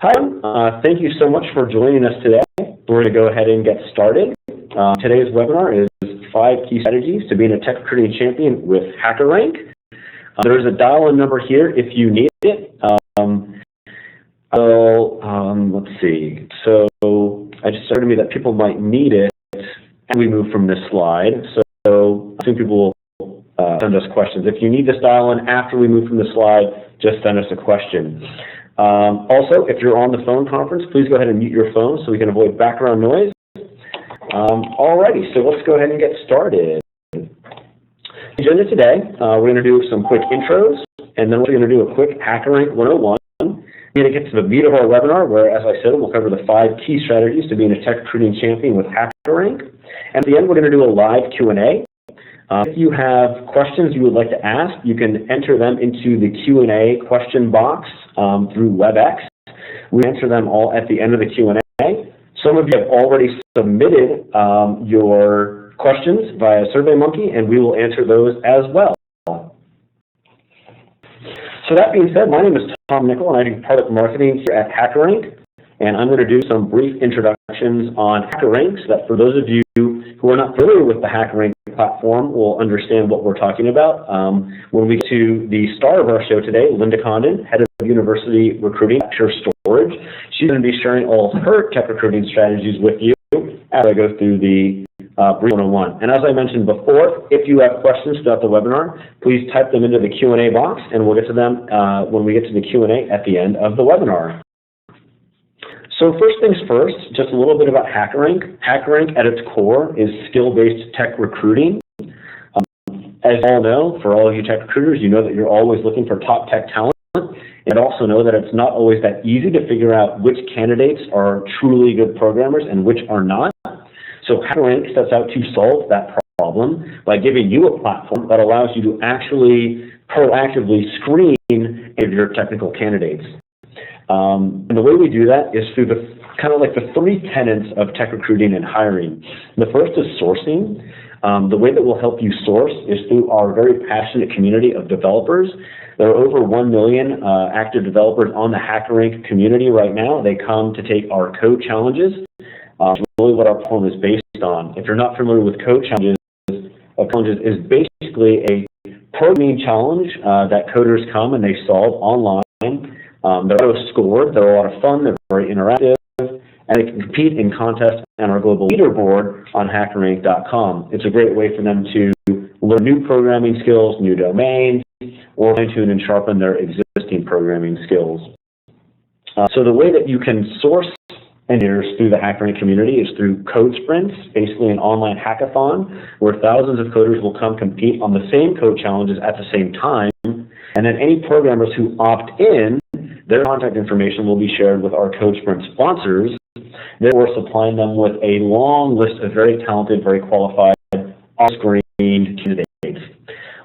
Hi, thank you so much for joining us today. We're going to go ahead and get started. Today's webinar is 5 key strategies to being a tech recruiting champion with HackerRank. There's a dial-in number here if you need it. Let's see. So I just started to me that people might need it as we move from this slide. So I think people will send us questions. If you need this dial-in after we move from the slide, just send us a question. Also, if you're on the phone conference, please go ahead and mute your phone so we can avoid background noise. Alrighty, so let's go ahead and get started. The agenda today, we're going to do some quick intros, and then we're going to do a quick HackerRank 101. We're going to get to the meat of our webinar, where, as I said, we'll cover the 5 key strategies to being a tech recruiting champion with HackerRank. And at the end, we're going to do a live Q&A. If you have questions you would like to ask, you can enter them into the Q&A question box through WebEx. We answer them all at the end of the Q&A. Some of you have already submitted your questions via SurveyMonkey, and we will answer those as well. So that being said, my name is Tom Nickel, and I do product marketing here at HackerRank. And I'm going to do some brief introductions on HackerRank so that for those of you who are not familiar with the HackerRank platform will understand what we're talking about. When we get to the star of our show today, Linda Condon, Head of University Recruiting at Pure Storage, she's going to be sharing all of her tech recruiting strategies with you as I go through the brief 101. And as I mentioned before, if you have questions throughout the webinar, please type them into the Q&A box, and we'll get to them when we get to the Q&A at the end of the webinar. So first things first, just a little bit about HackerRank. HackerRank at its core is skill-based tech recruiting. As you all know, for all of you tech recruiters, you know that you're always looking for top tech talent, and also know that it's not always that easy to figure out which candidates are truly good programmers and which are not. So HackerRank sets out to solve that problem by giving you a platform that allows you to actually proactively screen your technical candidates. And the way we do that is through the kind of like the 3 tenets of tech recruiting and hiring. The first is sourcing. The way that we'll help you source is through our very passionate community of developers. There are over 1 million active developers on the HackerRank community right now. They come to take our code challenges. It's really what our platform is based on. If you're not familiar with code challenges, is basically a programming challenge that coders come and they solve online. They're auto-scored, they're a lot of fun, they're very interactive, and they can compete in contests on our global leaderboard on HackerRank.com. It's a great way for them to learn new programming skills, new domains, or fine-tune and sharpen their existing programming skills. So the way that you can source engineers through the HackerRank community is through code sprints, basically an online hackathon, where thousands of coders will come compete on the same code challenges at the same time, and then any programmers who opt in, their contact information will be shared with our Code Sprint sponsors. Therefore, supplying them with a long list of very talented, very qualified, on-screened candidates.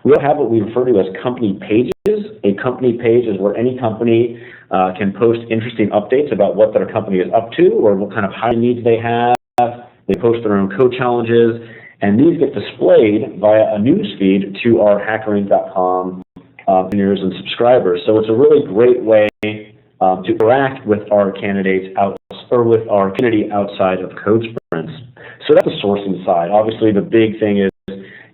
We also have what we refer to as company pages. A company page is where any company can post interesting updates about what their company is up to or what kind of hiring needs they have. They post their own code challenges, and these get displayed via a news feed to our HackerRank.com engineers and subscribers. So it's a really great way to interact with our candidates with our community outside of code sprints. So that's the sourcing side. Obviously, the big thing is,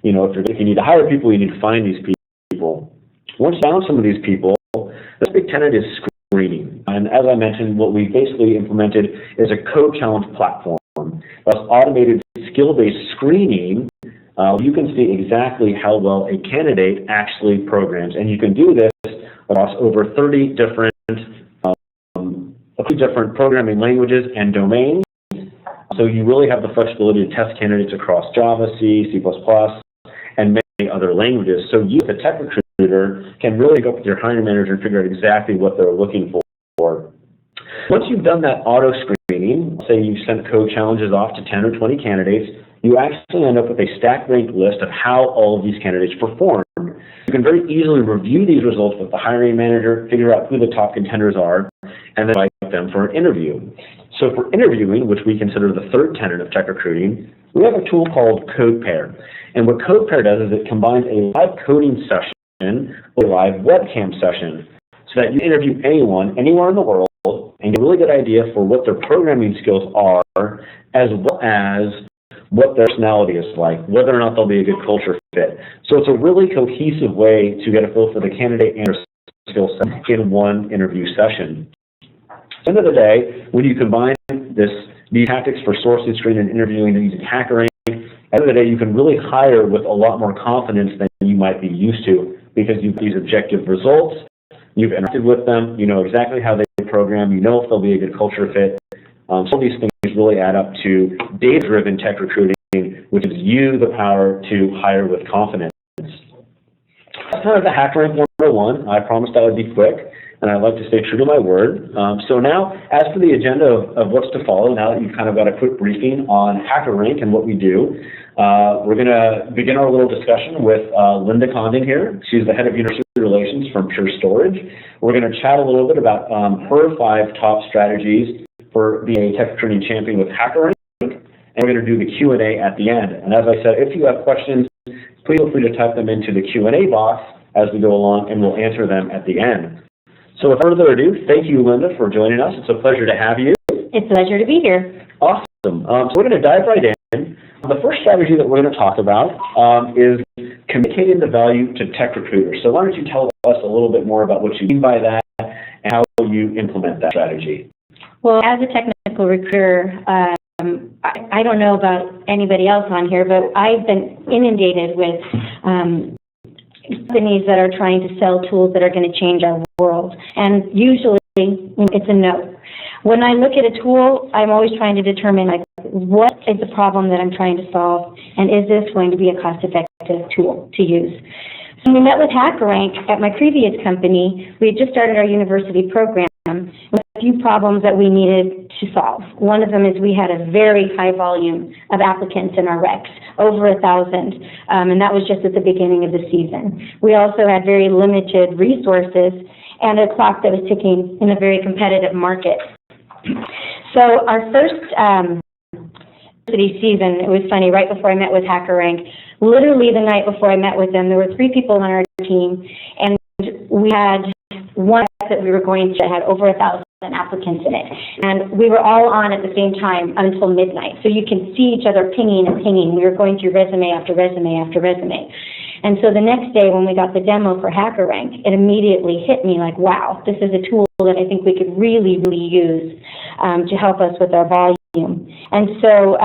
you know, if you need to hire people, you need to find these people. Once you found some of these people, the big tenet is screening. And as I mentioned, what we basically implemented is a code challenge platform. That's automated skill-based screening. You can see exactly how well a candidate actually programs, and you can do this across over 30 different programming languages and domains. So you really have the flexibility to test candidates across Java, C, C++, and many other languages. So you, the tech recruiter, can really go up with your hiring manager and figure out exactly what they're looking for. Once you've done that auto screening, say you sent code challenges off to 10 or 20 candidates, you actually end up with a stack ranked list of how all of these candidates perform. You can very easily review these results with the hiring manager, figure out who the top contenders are, and then invite them for an interview. So for interviewing, which we consider the 3rd tenet of tech recruiting, we have a tool called CodePair. And what CodePair does is it combines a live coding session with a live webcam session so that you interview anyone, anywhere in the world, and get a really good idea for what their programming skills are, as well as what their personality is like, whether or not they'll be a good culture fit. So it's a really cohesive way to get a feel for the candidate and their skill set in one interview session. At the end of the day, when you combine these tactics for sourcing, screening, and interviewing using HackerRank, at the end of the day, you can really hire with a lot more confidence than you might be used to, because you've these objective results, you've interacted with them, you know exactly how they program, you know if they'll be a good culture fit. So these things really add up to data-driven tech recruiting, which gives you the power to hire with confidence. That's kind of the HackerRank 101. I promised I would be quick, and I'd like to stay true to my word. So now, as for the agenda of what's to follow, now that you've kind of got a quick briefing on HackerRank and what we do, we're going to begin our little discussion with Linda Condon here. She's the head of University Relations from Pure Storage. We're going to chat a little bit about her 5 top strategies for being a tech recruiting champion with HackerRank, and we're going to do the Q&A at the end. And as I said, if you have questions, please feel free to type them into the Q&A box as we go along, and we'll answer them at the end. So without further ado, thank you, Linda, for joining us. It's a pleasure to have you. It's a pleasure to be here. Awesome. So we're going to dive right in. The first strategy that we're going to talk about is communicating the value to tech recruiters. So why don't you tell us a little bit more about what you mean by that and how you implement that strategy? Well, as a technical recruiter, I don't know about anybody else on here, but I've been inundated with companies that are trying to sell tools that are going to change our world. And usually it's a no. When I look at a tool, I'm always trying to determine, like, what is the problem that I'm trying to solve, and is this going to be a cost-effective tool to use? So we met with HackerRank at my previous company. We had just started our university program with a few problems that we needed to solve. One of them is we had a very high volume of applicants in our recs, over 1,000, and that was just at the beginning of the season. We also had very limited resources and a clock that was ticking in a very competitive market. So our first season, it was funny, right before I met with HackerRank, literally the night before I met with them, there were 3 people on our team, and we had one that we were going to had over 1,000 applicants in it. And we were all on at the same time until midnight. So you can see each other pinging and pinging. We were going through resume after resume after resume. And so the next day when we got the demo for HackerRank, it immediately hit me like, wow, this is a tool that I think we could really, really use to help us with our volume. And so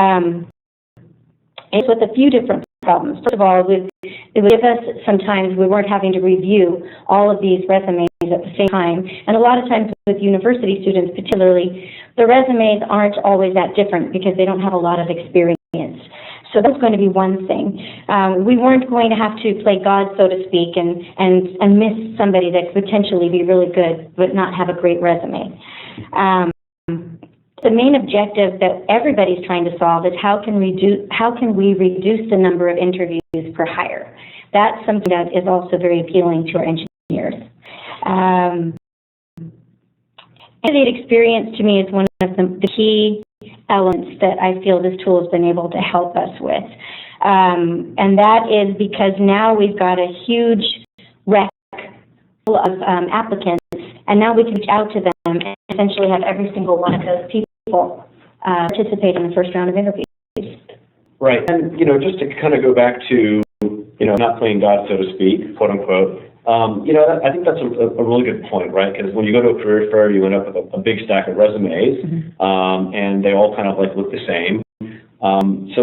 it's with a few different problems. First of all, it would give us, sometimes we weren't having to review all of these resumes at the same time. And a lot of times with university students particularly, the resumes aren't always that different because they don't have a lot of experience. So that's going to be one thing. We weren't going to have to play God, so to speak, and miss somebody that could potentially be really good but not have a great resume. The main objective that everybody's trying to solve is how can we reduce the number of interviews per hire. That's something that is also very appealing to our engineers. Candidate experience to me is one of the key elements that I feel this tool has been able to help us with. And that is because now we've got a huge rec full of applicants, and now we can reach out to them and essentially have every single one of those people participate in the first round of interviews. Right, and just to kind of go back to not playing God, so to speak, quote unquote. I think that's a really good point, right? Because when you go to a career fair, you end up with a big stack of resumes, and they all kind of like look the same. So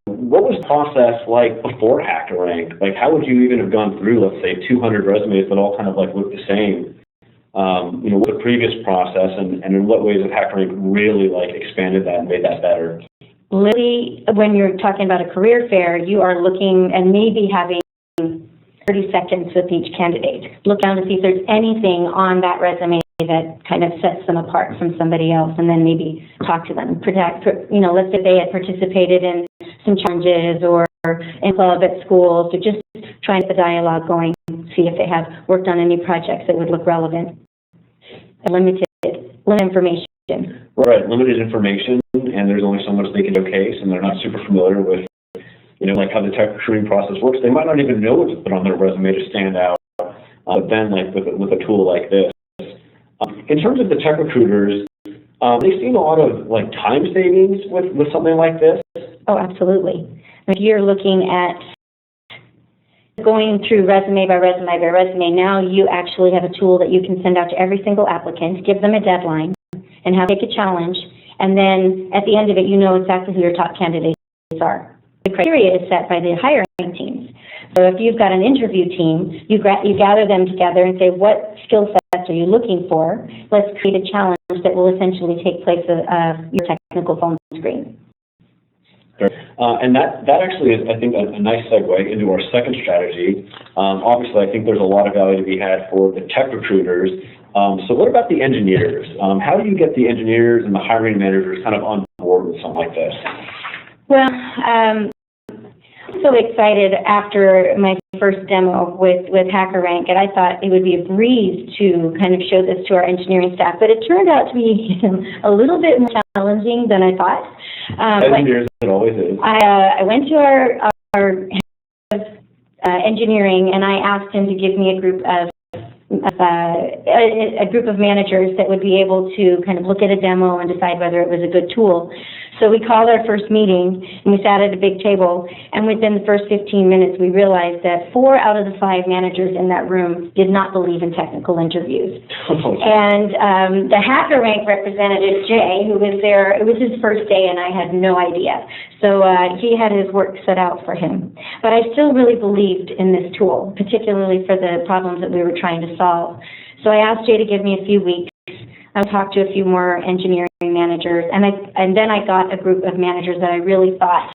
what was the process like before HackerRank? Like, how would you even have gone through, let's say, 200 resumes that all kind of like look the same? What the previous process, and in what ways have HackerRank really like expanded that and made that better? Literally, when you're talking about a career fair, you are looking and maybe having 30 seconds with each candidate. Look down to see if there's anything on that resume that kind of sets them apart from somebody else, and then maybe talk to them. Let's say they had participated in some challenges or in club at school, so just trying to get the dialogue going, see if they have worked on any projects that would look relevant. Limited information. Right, limited information, and there's only so much they can showcase, and they're not super familiar with like how the tech recruiting process works. They might not even know what to put on their resume to stand out. But then, like with a tool like this, In terms of the tech recruiters, they've seen a lot of like time savings with something like this. Oh, absolutely. If you're looking at going through resume by resume by resume, now you actually have a tool that you can send out to every single applicant, give them a deadline, and have take a challenge, and then at the end of it, you know exactly who your top candidates are. The criteria is set by the hiring teams. So if you've got an interview team, you gather them together and say, what skill sets are you looking for? Let's create a challenge that will essentially take place of your technical phone screen. And that actually is, I think, a nice segue into our second strategy. Obviously, I think there's a lot of value to be had for the tech recruiters. So what about the engineers? How do you get the engineers and the hiring managers kind of on board with something like this? Well, I'm so excited after my first demo with HackerRank, and I thought it would be a breeze to kind of show this to our engineering staff, but it turned out to be a little bit more challenging than I thought. Engineers, it always is. I went to our head of engineering, and I asked him to give me a group of managers that would be able to kind of look at a demo and decide whether it was a good tool. So we called our first meeting, and we sat at a big table, and within the first 15 minutes, we realized that 4 out of the 5 managers in that room did not believe in technical interviews. And the HackerRank representative, Jay, who was there, it was his first day, and I had no idea. So he had his work set out for him. But I still really believed in this tool, particularly for the problems that we were trying to solve. So I asked Jay to give me a few weeks. I talked to a few more engineering managers, and then I got a group of managers that I really thought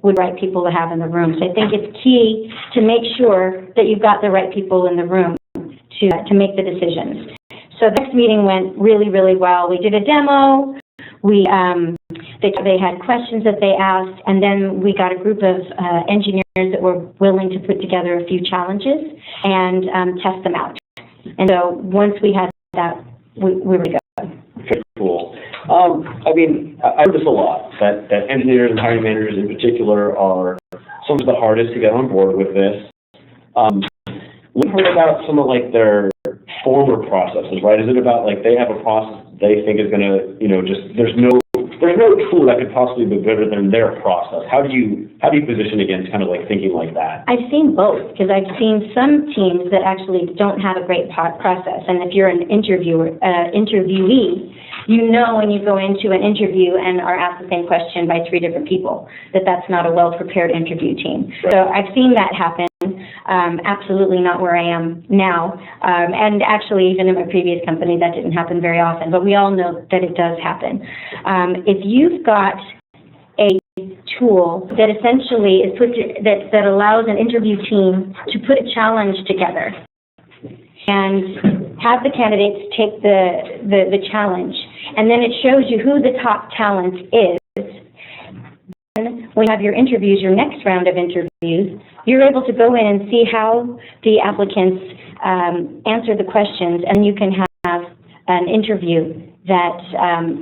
would be the right people to have in the room. So I think it's key to make sure that you've got the right people in the room to make the decisions. So the next meeting went really, really well. We did a demo. They had questions that they asked, and then we got a group of engineers that were willing to put together a few challenges and test them out. And so once we had that, we were good. Okay, cool. I mean, I heard this a lot, that engineers and hiring managers in particular are some of the hardest to get on board with this. We've heard about some of like their former processes, right? Is it about like they have a process they think is going to, there's no tool that could possibly be better than their process? How do you position against kind of like thinking like that? I've seen both, because I've seen some teams that actually don't have a great process. And if you're an interviewee, you know when you go into an interview and are asked the same question by 3 different people, that's not a well-prepared interview team. Right. So I've seen that happen. Absolutely not where I am now. And actually, even in my previous company, that didn't happen very often. But we all know that it does happen. If you've got a tool that essentially is that allows an interview team to put a challenge together and have the candidates take the challenge, and then it shows you who the top talent is. Then when you have your interviews, your next round of interviews, you're able to go in and see how the applicants answer the questions, and you can have an interview that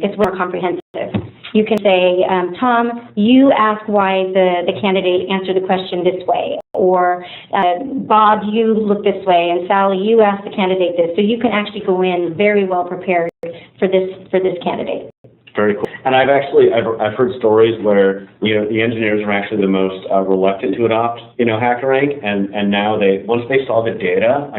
is more comprehensive. You can say, Tom, you ask why the candidate answered the question this way, or Bob, you look this way, and Sally, you ask the candidate this. So you can actually go in very well prepared for this candidate. Very cool. And I've heard stories where, the engineers are actually the most reluctant to adopt, HackerRank, and now once they saw the data,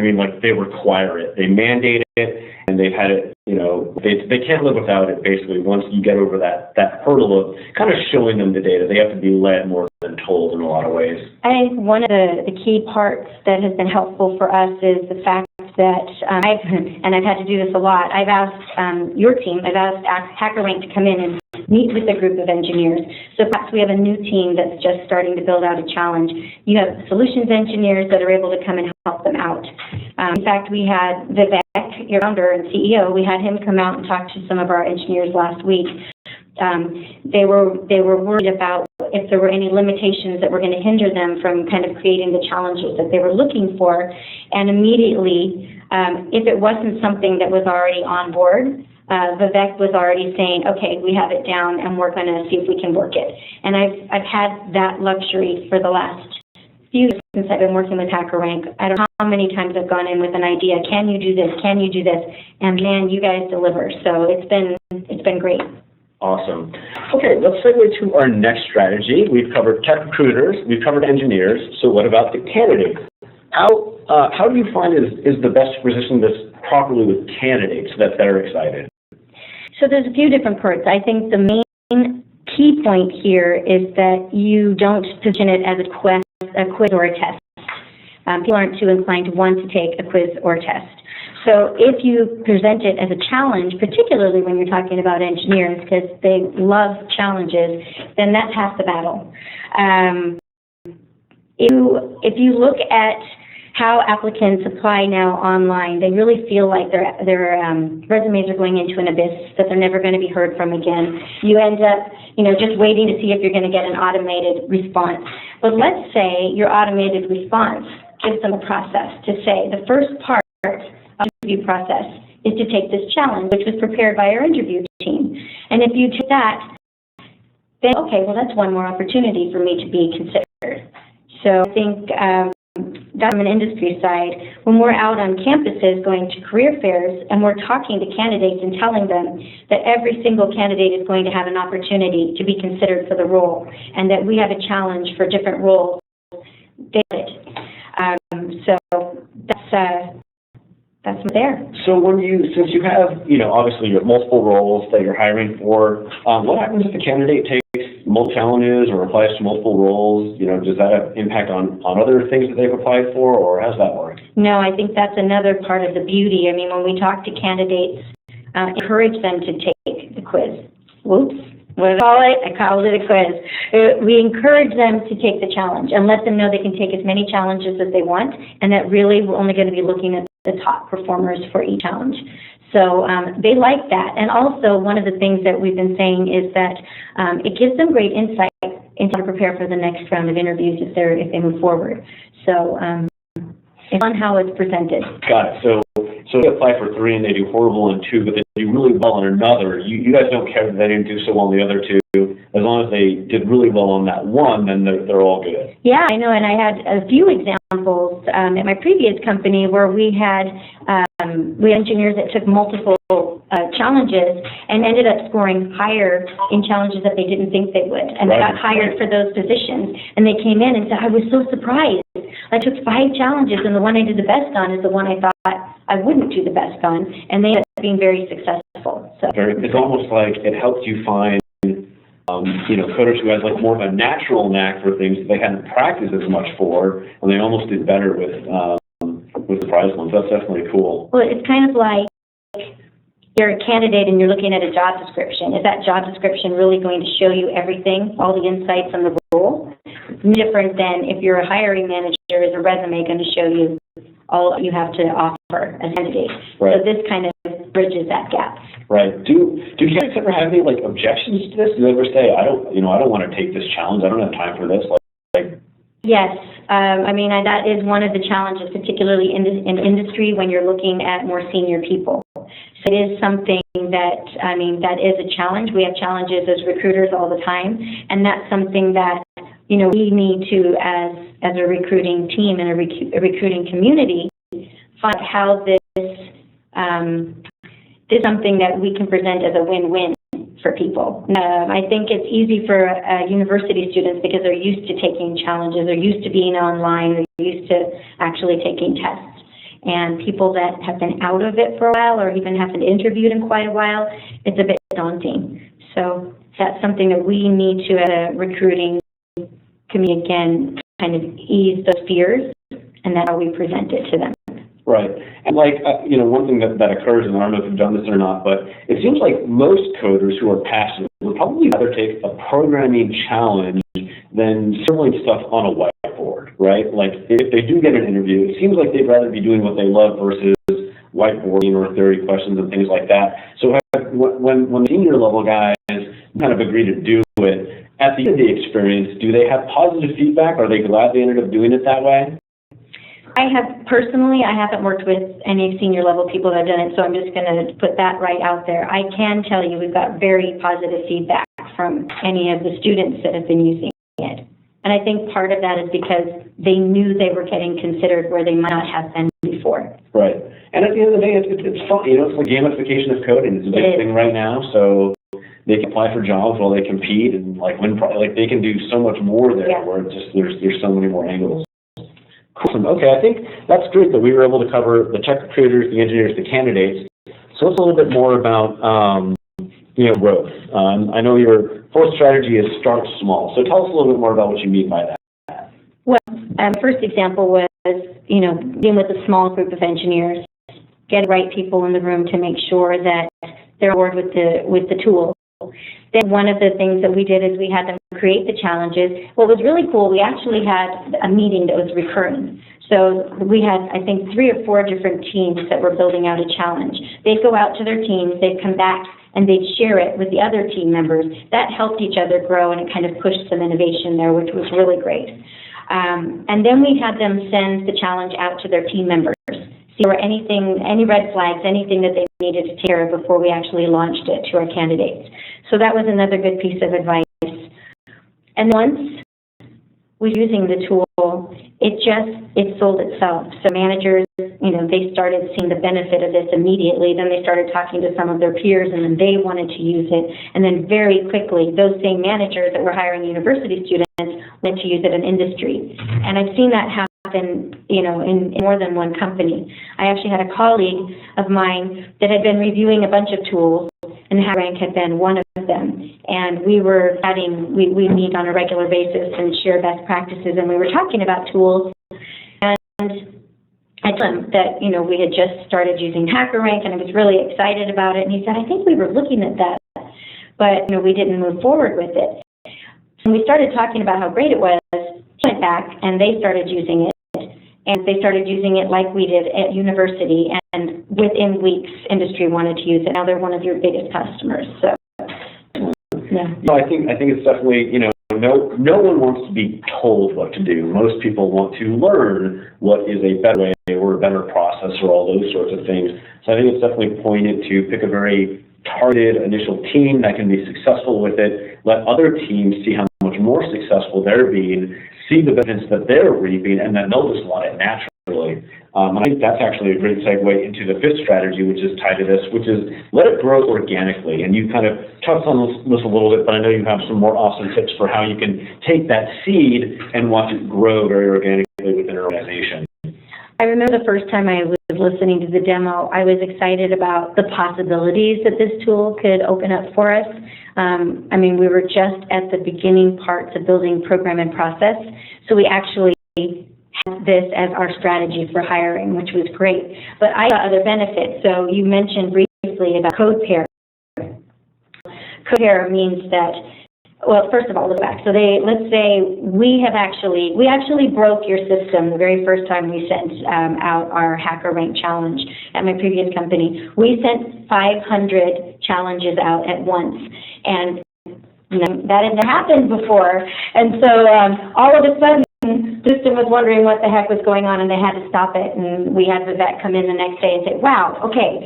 they require it. They mandate it, and they've had it, they can't live without it, basically. Once you get over that hurdle of kind of showing them the data, they have to be led more than told in a lot of ways. I think one of the key parts that has been helpful for us is the fact that I've had to do this a lot. I've asked your team, I've asked HackerRank to come in and meet with a group of engineers. So perhaps we have a new team that's just starting to build out a challenge. You have solutions engineers that are able to come and help them out. In fact, we had Vivek, your founder and CEO, we had him come out and talk to some of our engineers last week. They were worried about if there were any limitations that were going to hinder them from kind of creating the challenges that they were looking for. And immediately, if it wasn't something that was already on board, Vivek was already saying, okay, we have it down and we're going to see if we can work it. And I've had that luxury for the last few years since I've been working with HackerRank, I don't know how many times I've gone in with an idea, can you do this, can you do this, and man, you guys deliver. So it's been great. Awesome. Okay, let's segue to our next strategy. We've covered tech recruiters, we've covered engineers, so what about the candidates? How do you find is the best to position this properly with candidates that they're excited? So there's a few different parts. I think the main key point here is that you don't position it as a quiz or a test. People aren't too inclined to want to take a quiz or a test. So if you present it as a challenge, particularly when you're talking about engineers, because they love challenges, then that's half the battle. If you look at how applicants apply now online, they really feel like their resumes are going into an abyss that they're never going to be heard from again. You end up, just waiting to see if you're going to get an automated response. But let's say your automated response gives them a process to say the first part of the interview process is to take this challenge, which was prepared by our interview team. And if you take that, then okay, well that's one more opportunity for me to be considered. So I think that's from an industry side. When we're out on campuses going to career fairs and we're talking to candidates and telling them that every single candidate is going to have an opportunity to be considered for the role and that we have a challenge for different roles, they get it. So that's there. So since you have, obviously you have multiple roles that you're hiring for, what happens if the candidate takes multiple challenges or applies to multiple roles? Does that have impact on other things that they've applied for, or how does that work? No, I think that's another part of the beauty. I mean, when we talk to candidates, encourage them to take the quiz. Whoops. What did I call it? I called it a quiz. We encourage them to take the challenge and let them know they can take as many challenges as they want, and that really we're only going to be looking at the top performers for each challenge. So they like that. And also, one of the things that we've been saying is that it gives them great insight into how to prepare for the next round of interviews if they move forward. So it's on how it's presented. Got it. So they apply for 3 and they do horrible in 2, but they do really well in another. You guys don't care that they didn't do so well in the other 2. As long as they did really well on that one, then they're all good. Yeah, I know, and I had a few examples at my previous company where we had engineers that took multiple challenges and ended up scoring higher in challenges that they didn't think they would. And they got hired for those positions. And they came in and said, I was so surprised. I took 5 challenges, and the one I did the best on is the one I thought I wouldn't do the best on. And they ended up being very successful. So it's almost like it helped you find coders who had like more of a natural knack for things that they hadn't practiced as much for, and they almost did better with the prize ones. That's definitely cool. Well, it's kind of like you're a candidate and you're looking at a job description. Is that job description really going to show you everything, all the insights on the role? It's different than if you're a hiring manager, is a resume going to show you all you have to offer as a candidate? Right. So this kind of bridges that gap. Right. Do candidates ever have any objections to this? Do they ever say, I don't want to take this challenge. I don't have time for this? Yes. That is one of the challenges, particularly in industry when you're looking at more senior people. So it is something that is a challenge. We have challenges as recruiters all the time, and that's something that we need to, as a recruiting team and a recruiting community, find how this is something that we can present as a win-win for people. I think it's easy for university students because they're used to taking challenges, they're used to being online, they're used to actually taking tests. And people that have been out of it for a while or even haven't interviewed in quite a while, it's a bit daunting. So that's something that we need to, as a recruiting community, again, kind of ease those fears, and that's how we present it to them. Right. And one thing that occurs, and I don't know if you've done this or not, but it seems like most coders who are passionate would probably rather take a programming challenge than scribbling stuff on a whiteboard, right? Like, if they do get an interview, it seems like they'd rather be doing what they love versus whiteboarding or theory questions and things like that. So when senior level guys kind of agree to do it, at the end of the experience, do they have positive feedback? Are they glad they ended up doing it that way? I haven't worked with any senior level people that have done it, so I'm just going to put that right out there. I can tell you we've got very positive feedback from any of the students that have been using it. And I think part of that is because they knew they were getting considered where they might not have been before. Right. And at the end of the day, it's fun. You know, it's the gamification of coding. It's a big thing right now. So they can apply for jobs while they compete and like win. Like they can do so much more there. Yeah. Where it's just there's so many more angles. Awesome. Okay, I think that's great that we were able to cover the tech recruiters, the engineers, the candidates. So let's a little bit more about growth. I know your fourth strategy is start small. So tell us a little bit more about what you mean by that. Well, first example was, being with a small group of engineers, get the right people in the room to make sure that they're on board with the tool. Then one of the things that we did is we had them create the challenges. What was really cool, we actually had a meeting that was recurring. So we had, I think, 3 or 4 different teams that were building out a challenge. They'd go out to their teams, they'd come back, and they'd share it with the other team members. That helped each other grow, and it kind of pushed some innovation there, which was really great. And then we had them send the challenge out to their team members. See or any red flags, anything that they needed to take care of before we actually launched it to our candidates. So that was another good piece of advice. And once we were using the tool, it sold itself. So managers, they started seeing the benefit of this immediately. Then they started talking to some of their peers, and then they wanted to use it. And then very quickly, those same managers that were hiring university students went to use it in industry. And I've seen that happen, in more than one company. I actually had a colleague of mine that had been reviewing a bunch of tools, and HackerRank had been one of them. And we were we meet on a regular basis and share best practices, and we were talking about tools. And I told him that, we had just started using HackerRank, and I was really excited about it. And he said, I think we were looking at that, but, we didn't move forward with it. And we started talking about how great it was. He went back, and they started using it. And they started using it like we did at university, and within weeks, industry wanted to use it. Now they're one of your biggest customers. So, yeah. No, I think it's definitely, no one wants to be told what to do. Most people want to learn what is a better way or a better process or all those sorts of things. So I think it's definitely pointed to pick a very targeted initial team that can be successful with it, let other teams see how much more successful they're being, see the benefits that they're reaping, and then they'll just want it naturally. I think that's actually a great segue into the 5th strategy, which is tied to this, which is let it grow organically. And you kind of touched on this a little bit, but I know you have some more awesome tips for how you can take that seed and watch it grow very organically within an organization. I remember the first time I was listening to the demo, I was excited about the possibilities that this tool could open up for us. We were just at the beginning parts of building program and process, so we actually had this as our strategy for hiring, which was great. But I saw other benefits. So you mentioned briefly about code pair. Code pair means that, well, first of all, look back. So let's say we actually broke your system the very first time we sent out our HackerRank challenge at my previous company. We sent 500 challenges out at once, and that hadn't happened before. And so all of a sudden, the system was wondering what the heck was going on, and they had to stop it. And we had the vet come in the next day and say, "Wow, okay,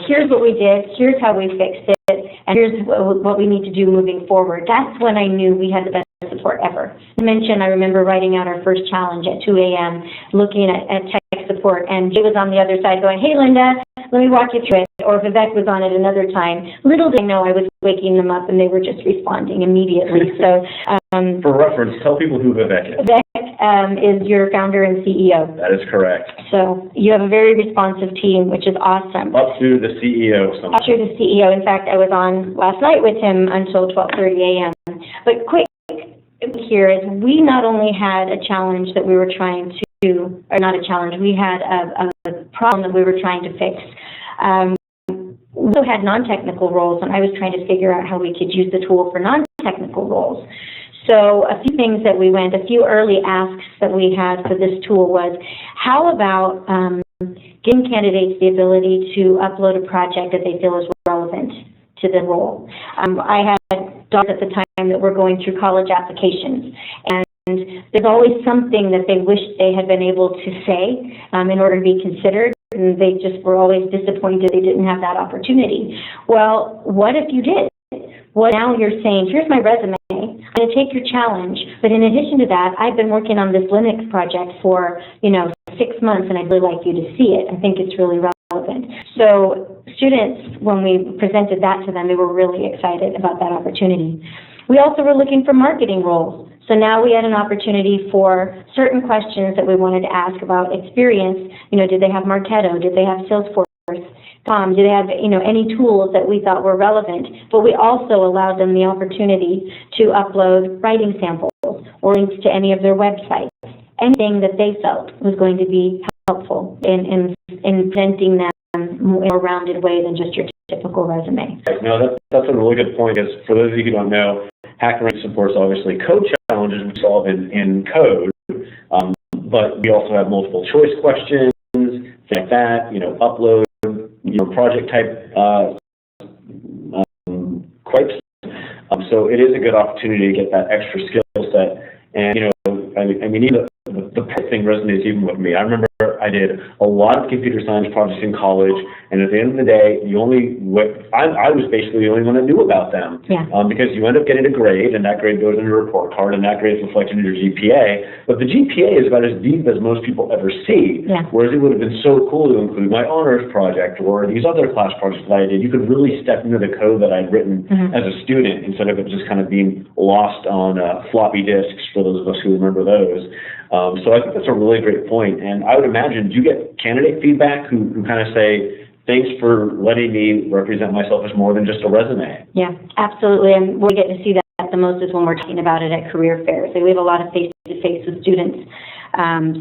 here's what we did. Here's how we fixed it. And here's what we need to do moving forward." That's when I knew we had the best support ever. I remember writing out our first challenge at 2 a.m., looking at tech support, and Jay was on the other side going, "Hey, Linda, let me walk you through it." Or Vivek was on it another time. Little did I know I was waking them up, and they were just responding immediately. So, for reference, tell people who Vivek is. Vivek is your founder and CEO. That is correct. So you have a very responsive team, which is awesome. Up to the CEO. Up to the CEO. In fact, I was on last night with him until 12:30 a.m. But quick here is we not only had a challenge that we were trying to, or not a challenge, we had a problem that we were trying to fix. We also had non-technical roles, and I was trying to figure out how we could use the tool for non-technical roles. So a few early asks that we had for this tool was, how about giving candidates the ability to upload a project that they feel is relevant to the role? I had daughters at the time that were going through college applications, and there's always something that they wish they had been able to say in order to be considered, and they just were always disappointed they didn't have that opportunity. Well, what if you did? Well, now you're saying, here's my resume. I'm going to take your challenge, but in addition to that, I've been working on this Linux project for, 6 months, and I'd really like you to see it. I think it's really relevant. So students, when we presented that to them, they were really excited about that opportunity. We also were looking for marketing roles. So now we had an opportunity for certain questions that we wanted to ask about experience. Did they have Marketo? Did they have Salesforce? Do they have, any tools that we thought were relevant? But we also allowed them the opportunity to upload writing samples or links to any of their websites, anything that they felt was going to be helpful in presenting them in a more rounded way than just your typical resume. No, that's a really good point, because for those of you who don't know, HackerRank supports obviously code challenges we solve in code, but we also have multiple choice questions, things like that, upload, project type quite. So it is a good opportunity to get that extra skill set. And, even the thing resonates even with me. I remember I did a lot of computer science projects in college, and at the end of the day, I was basically the only one that knew about them. Yeah. Because you end up getting a grade, and that grade goes in your report card, and that grade is reflected in your GPA. But the GPA is about as deep as most people ever see. Yeah. Whereas it would have been so cool to include my honors project or these other class projects that I did. You could really step into the code that I'd written as a student, instead of it just kind of being lost on floppy disks, for those of us who remember those. So I think that's a really great point. And I would imagine, do you get candidate feedback who kind of say, thanks for letting me represent myself as more than just a resume? Yeah, absolutely. And we get to see that the most is when we're talking about it at career fairs. So we have a lot of face-to-face with students.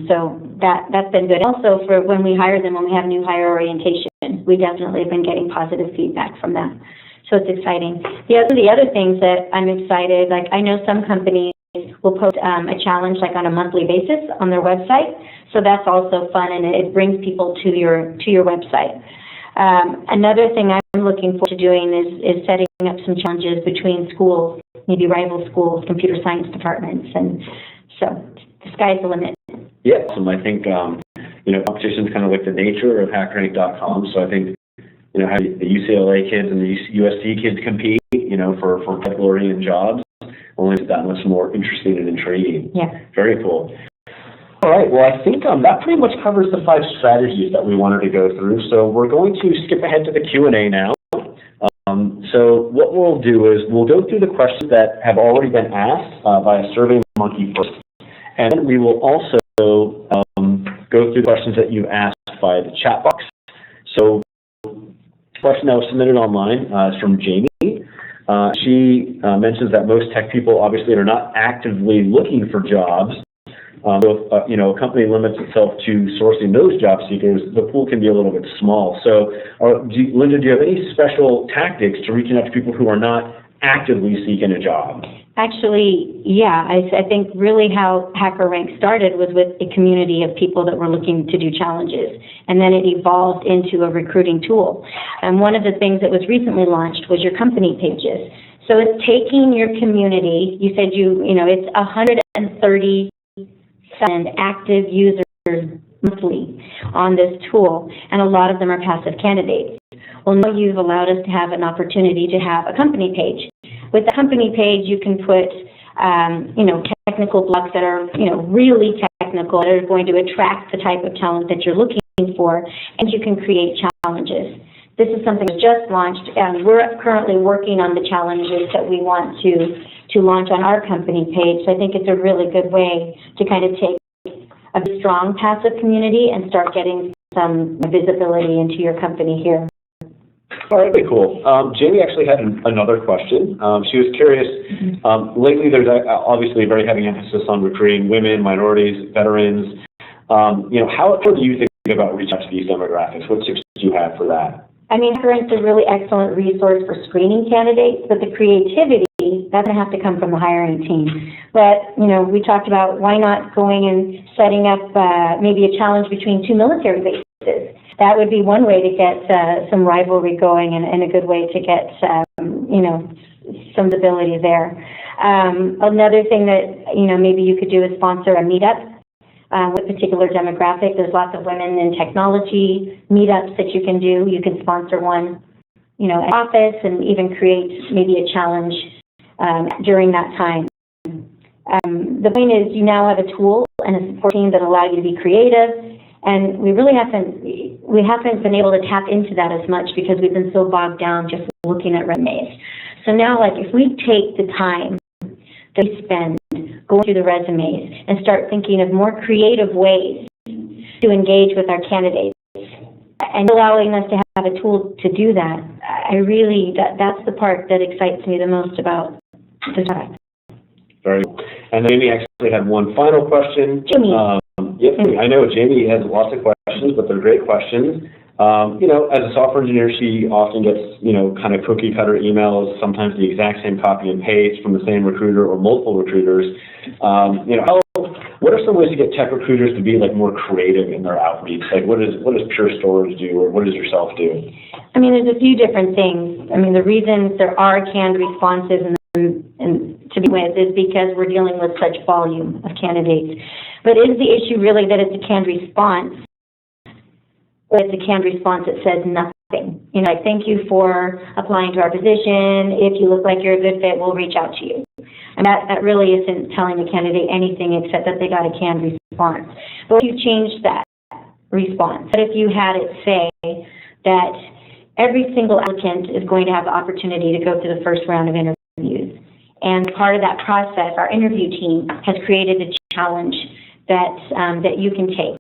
So that's been good. Also, for when we hire them, when we have new hire orientation, we definitely have been getting positive feedback from them. So it's exciting. The other things that I'm excited, like I know some companies will post a challenge like on a monthly basis on their website. So that's also fun, and it brings people to your website. Another thing I'm looking forward to doing is setting up some challenges between schools, maybe rival schools, computer science departments, and so the sky's the limit. Yeah, so I think competition is kind of like the nature of HackerRank.com. So I think how the UCLA kids and the USC kids compete, for tech-oriented jobs, only that much more interesting and intriguing. Yeah. Very cool. All right, well, I think that pretty much covers the 5 strategies that we wanted to go through. So we're going to skip ahead to the Q&A now. So what we'll do is we'll go through the questions that have already been asked by a SurveyMonkey first, and then we will also go through the questions that you asked by the chat box. So the question that was submitted online is from Jamie. She mentions that most tech people obviously are not actively looking for jobs. So if a company limits itself to sourcing those job seekers, the pool can be a little bit small. So, Linda, do you have any special tactics to reaching out to people who are not actively seeking a job? Actually, yeah. I think really how HackerRank started was with a community of people that were looking to do challenges, and then it evolved into a recruiting tool. And one of the things that was recently launched was your company pages. So it's taking your community. You said it's 130 active users monthly on this tool, and a lot of them are passive candidates. Well, now you've allowed us to have an opportunity to have a company page. With the company page, you can put, technical blogs that are, really technical, that are going to attract the type of talent that you're looking for, and you can create challenges. This is something that just launched, and we're currently working on the challenges that we want to launch on our company page. So I think it's a really good way to kind of take a strong passive community and start getting some visibility into your company here. All right, very cool. Jamie actually had another question. She was curious. Lately, there's obviously a very heavy emphasis on recruiting women, minorities, veterans. How do you think about reaching out to these demographics? What tips do you have for that? HackerRank is a really excellent resource for screening candidates, but the creativity, that's going to have to come from the hiring team. But, we talked about why not going and setting up maybe a challenge between 2 military bases. That would be one way to get some rivalry going, and a good way to get, some stability there. Another thing that, maybe you could do is sponsor a meetup with a particular demographic. There's lots of women in technology meetups that you can do. You can sponsor one, at office, and even create maybe a challenge during that time. The point is, you now have a tool and a support team that allow you to be creative, and we haven't been able to tap into that as much because we've been so bogged down just looking at resumes. So now, like, if we take the time that we spend going through the resumes and start thinking of more creative ways to engage with our candidates, and allowing us to have a tool to do that, that's the part that excites me the most about this product. Very cool. And Jamie actually had one final question. Jamie. Yes, I know Jamie has lots of questions, but they're great questions. As a software engineer, she often gets, kind of cookie cutter emails, sometimes the exact same copy and paste from the same recruiter or multiple recruiters. What are some ways to get tech recruiters to be more creative in their outreach? Like what does Pure Storage do, or what does yourself do? I mean, there's a few different things. I mean, the reasons there are canned responses and to begin with is because we're dealing with such volume of candidates. But is the issue really that it's a canned response, or it's a canned response that says nothing? Thank you for applying to our position. If you look like you're a good fit, we'll reach out to you. And that really isn't telling the candidate anything except that they got a canned response. But if you change that response, but if you had it say that every single applicant is going to have the opportunity to go through the first round of interviews, and part of that process, our interview team has created a challenge that you can take.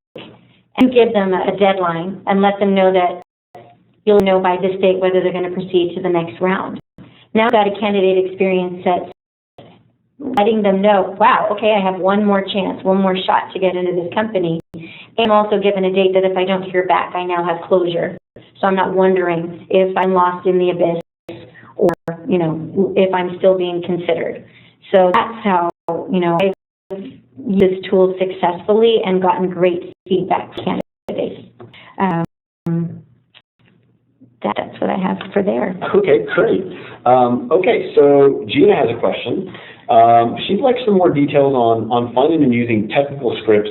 And give them a deadline and let them know that you'll know by this date whether they're going to proceed to the next round. Now I've got a candidate experience that's letting them know, wow, okay, I have one more chance, one more shot to get into this company. And I'm also given a date that if I don't hear back, I now have closure. So I'm not wondering if I'm lost in the abyss or, if I'm still being considered. So that's how, I've used this tool successfully and gotten great feedback from candidates. That's what I have for there. Okay, great. So Gina has a question. She'd like some more details on finding and using technical scripts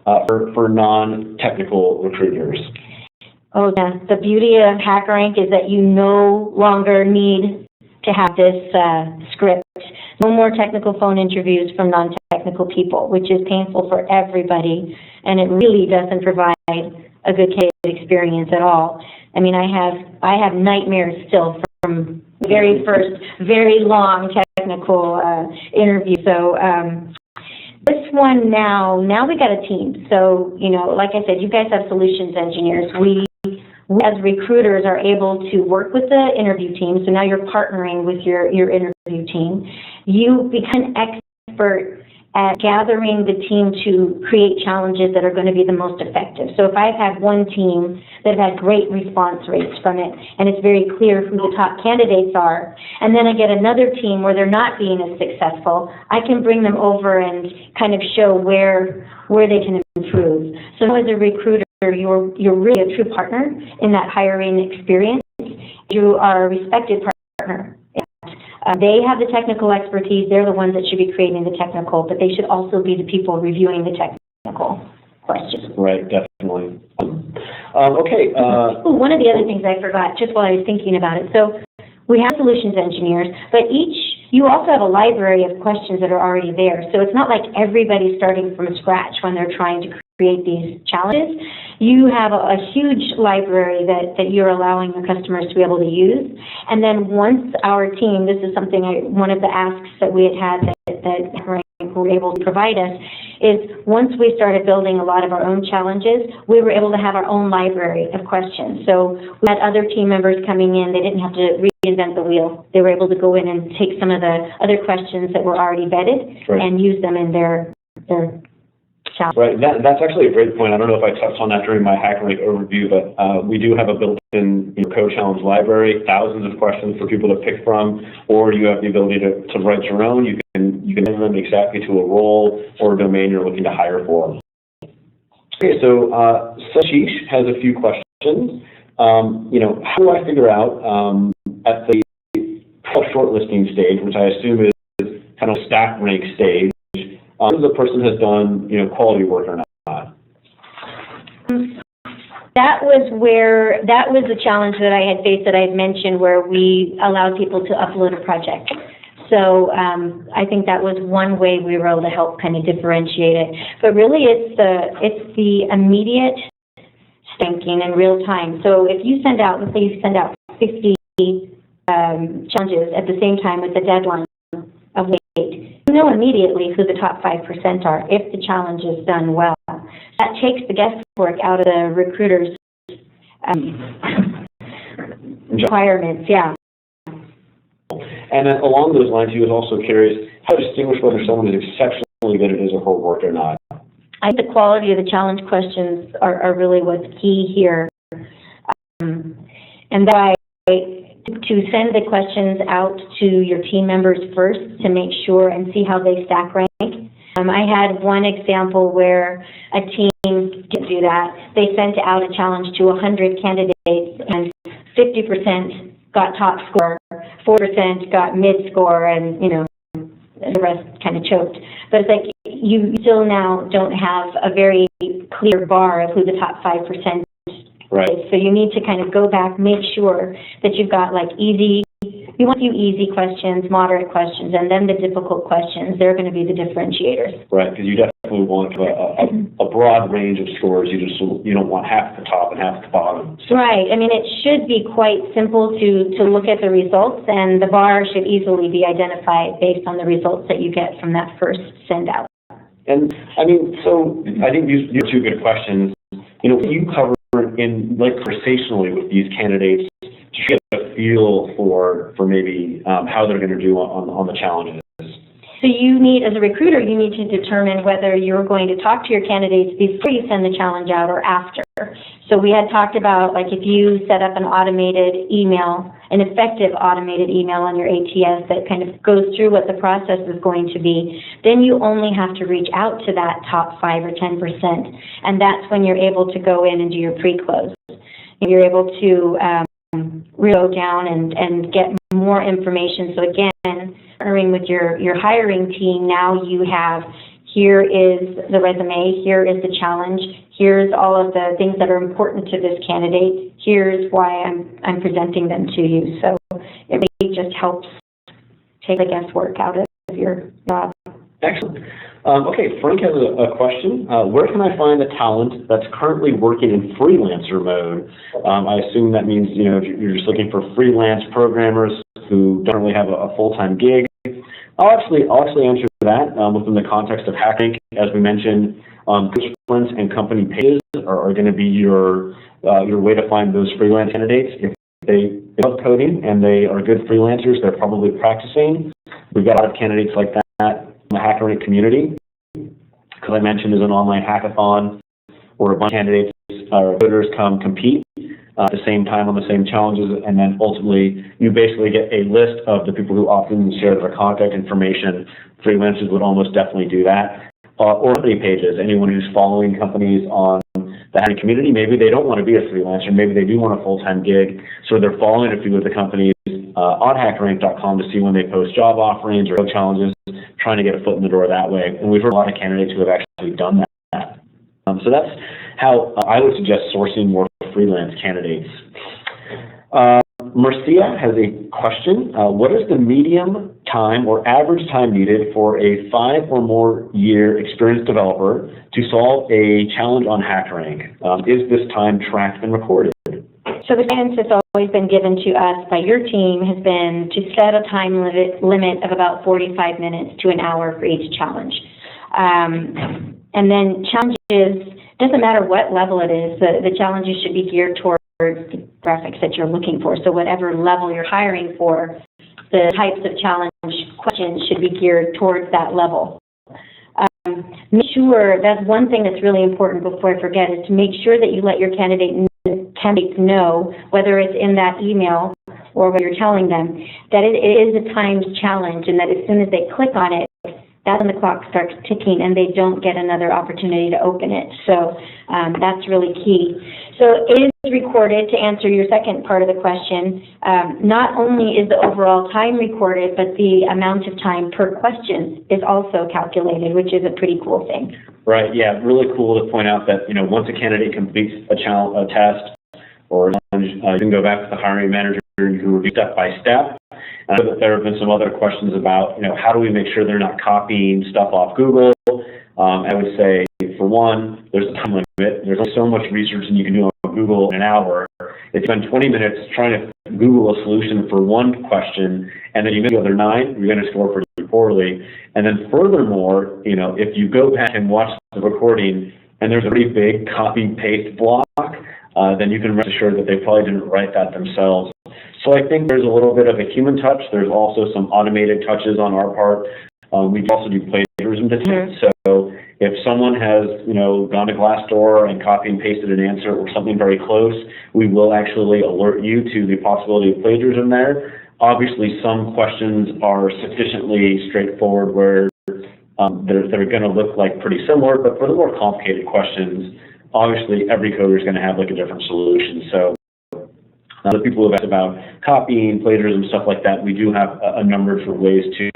for non-technical recruiters. Oh, yeah. The beauty of HackerRank is that you no longer need to have this script. No more technical phone interviews from non-technical people, which is painful for everybody, and it really doesn't provide a good candidate experience at all. I mean, I have nightmares still from the very first, very long technical interview. So this one now we got a team. So, like I said, you guys have solutions engineers. We as recruiters are able to work with the interview team. So now you're partnering with your interview team. You become expert at gathering the team to create challenges that are going to be the most effective. So if I've had one team that have had great response rates from it, and it's very clear who the top candidates are, and then I get another team where they're not being as successful, I can bring them over and kind of show where they can improve. So now as a recruiter, you're really a true partner in that hiring experience. You are a respected partner. They have the technical expertise. They're the ones that should be creating the technical, but they should also be the people reviewing the technical questions. Right, definitely. One of the other things I forgot, just while I was thinking about it. So we have solutions engineers, but you also have a library of questions that are already there. So it's not like everybody's starting from scratch when they're trying to create these challenges. You have a huge library that you're allowing your customers to be able to use. And then once our team, this is something one of the asks that we had that were able to provide us, is once we started building a lot of our own challenges, we were able to have our own library of questions. So we had other team members coming in. They didn't have to reinvent the wheel. They were able to go in and take some of the other questions that were already vetted and use them in their challenge. Right, that's actually a great point. I don't know if I touched on that during my HackerRank overview, but we do have a built-in code challenge library, thousands of questions for people to pick from, or you have the ability to write your own. You can name them exactly to a role or a domain you're looking to hire for. Okay, so Sashish has a few questions. How do I figure out at the shortlisting stage, which I assume is kind of a stack rank stage, whether the person has done, quality work or not? That was the challenge that I had faced that I had mentioned, where we allowed people to upload a project. So I think that was one way we were able to help kind of differentiate it. But really, it's the immediate thinking in real time. So if you send out, let's say you send out 50 challenges at the same time with the deadline of wait, you know immediately who the top 5% are if the challenge is done well. That takes the guesswork out of the recruiter's requirements, yeah. And then along those lines, he was also curious how to distinguish whether someone is exceptionally good at his or her work or not. I think the quality of the challenge questions are really what's key here. And that to send the questions out to your team members first to make sure and see how they stack rank. I had one example where a team didn't do that. They sent out a challenge to 100 candidates and 50% got top score, 4% got mid score, and the rest kind of choked. But it's like you still now don't have a very clear bar of who the top 5% right. is. So you need to kind of go back, make sure that you've got like you want a few easy questions, moderate questions, and then the difficult questions. They're going to be the differentiators. Right, because you definitely want a broad range of scores. You don't want half at the top and half at the bottom. Right. I mean, it should be quite simple to look at the results, and the bar should easily be identified based on the results that you get from that first send out. And I mean, so I think these are two good questions. You cover in conversationally with these candidates to get a feel for maybe how they're going to do on the challenges. So you need, as a recruiter, you need to determine whether you're going to talk to your candidates before you send the challenge out or after. So we had talked about, like, if you set up an automated email, an effective automated email on your ATS that kind of goes through what the process is going to be, then you only have to reach out to that top 5 or 10%. And that's when you're able to go in and do your pre-close. You're able to go down and get more information. So again, partnering with your hiring team, now you have, here is the resume, here is the challenge, here's all of the things that are important to this candidate, here's why I'm presenting them to you. So it really just helps take the guesswork out of your job. Excellent. Okay, Frank has a question. Where can I find the talent that's currently working in freelancer mode? I assume that means you're just looking for freelance programmers who don't really have a full-time gig. I'll actually answer that within the context of HackerRank. As we mentioned, freelance and company pages are going to be your way to find those freelance candidates. If they love coding and they are good freelancers, they're probably practicing. We've got a lot of candidates like that in the HackerRank community. Because I mentioned there's an online hackathon where a bunch of candidates or coders come compete at the same time on the same challenges, and then ultimately you basically get a list of the people who often share their contact information. Freelancers would almost definitely do that. Or company pages, anyone who's following companies on the HackerRank community, maybe they don't want to be a freelancer, maybe they do want a full-time gig, so they're following a few of the companies on HackerRank.com to see when they post job offerings or challenges, trying to get a foot in the door that way. And we've heard a lot of candidates who have actually done that. So that's how I would suggest sourcing more freelance candidates. Marcia has a question. What is the medium time or average time needed for a 5 or more year experienced developer to solve a challenge on HackerRank? Is this time tracked and recorded? So the guidance that's always been given to us by your team has been to set a time limit of about 45 minutes to an hour for each challenge. And then challenges, doesn't matter what level it is, the challenges should be geared towards the graphics that you're looking for. So whatever level you're hiring for, the types of challenge questions should be geared towards that level. Make sure, that's one thing that's really important before I forget, is to make sure that you let your candidates know, whether it's in that email or when you're telling them, that it is a timed challenge, and that as soon as they click on it, that's when the clock starts ticking and they don't get another opportunity to open it. So that's really key. So it is recorded, to answer your second part of the question. Not only is the overall time recorded, but the amount of time per question is also calculated, which is a pretty cool thing. Right, yeah, really cool to point out that, once a candidate completes a test or a challenge, you can go back to the hiring manager, you can review step by step, I know that there have been some other questions about, how do we make sure they're not copying stuff off Google? I would say, for one, there's a time limit. There's only so much research that you can do on Google in an hour. If you spend 20 minutes trying to Google a solution for one question, and then you miss the other 9, you're going to score pretty poorly. And then furthermore, if you go back and watch the recording, and there's a pretty big copy-paste block, then you can rest assured that they probably didn't write that themselves. So I think there's a little bit of a human touch. There's also some automated touches on our part. We also do plagiarism detection. So if someone has, gone to Glassdoor and copy and pasted an answer or something very close, we will actually alert you to the possibility of plagiarism there. Obviously, some questions are sufficiently straightforward where they're going to look like pretty similar, but for the more complicated questions, obviously every coder is going to have like a different solution. So the people who have asked about copying, plagiarism, stuff like that, we do have a number of different ways to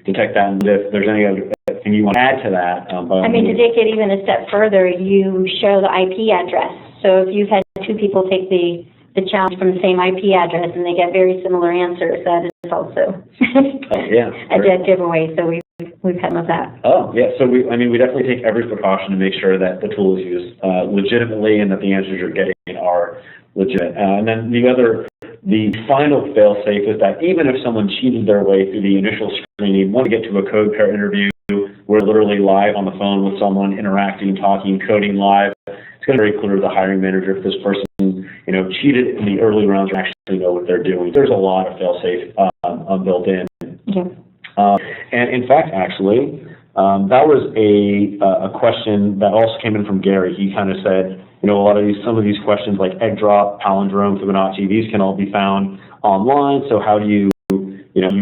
detect that. And if there's any other thing you want to add to that, to take it even a step further, you show the IP address. So if you've had 2 people take the challenge from the same IP address and they get very similar answers, that is also a dead giveaway. So we've had some of that. Oh, yeah. So we definitely take every precaution to make sure that the tool is used legitimately and that the answers you're getting are legit. And then the final fail-safe is that even if someone cheated their way through the initial screening, want to get to a code pair interview, we're literally live on the phone with someone, interacting, talking, coding live. It's going to be very clear to the hiring manager if this person, cheated in the early rounds or actually know what they're doing. There's a lot of fail-safe built in. Yeah. And in fact, actually, that was a question that also came in from Gary. He kind of said, some of these questions like egg drop, palindrome, Fibonacci, these can all be found online. So how do you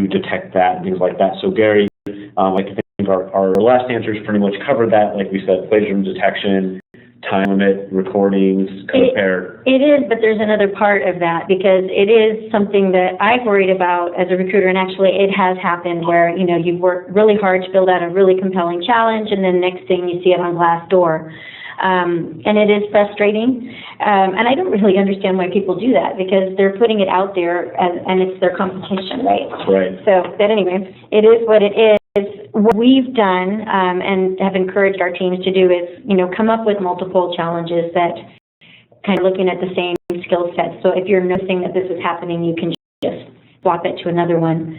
detect that and things like that? So Gary, I think our last answers pretty much covered that. Like we said, plagiarism detection, time limit, recordings, code pair. It is, but there's another part of that because it is something that I've worried about as a recruiter, and actually it has happened where, you've worked really hard to build out a really compelling challenge, and then next thing you see it on Glassdoor. And it is frustrating, and I don't really understand why people do that because they're putting it out there and it's their competition, right? Right. So, but anyway, it is what it is. What we've done and have encouraged our teams to do is, come up with multiple challenges that kind of looking at the same skill sets. So if you're noticing that this is happening, you can just swap it to another one.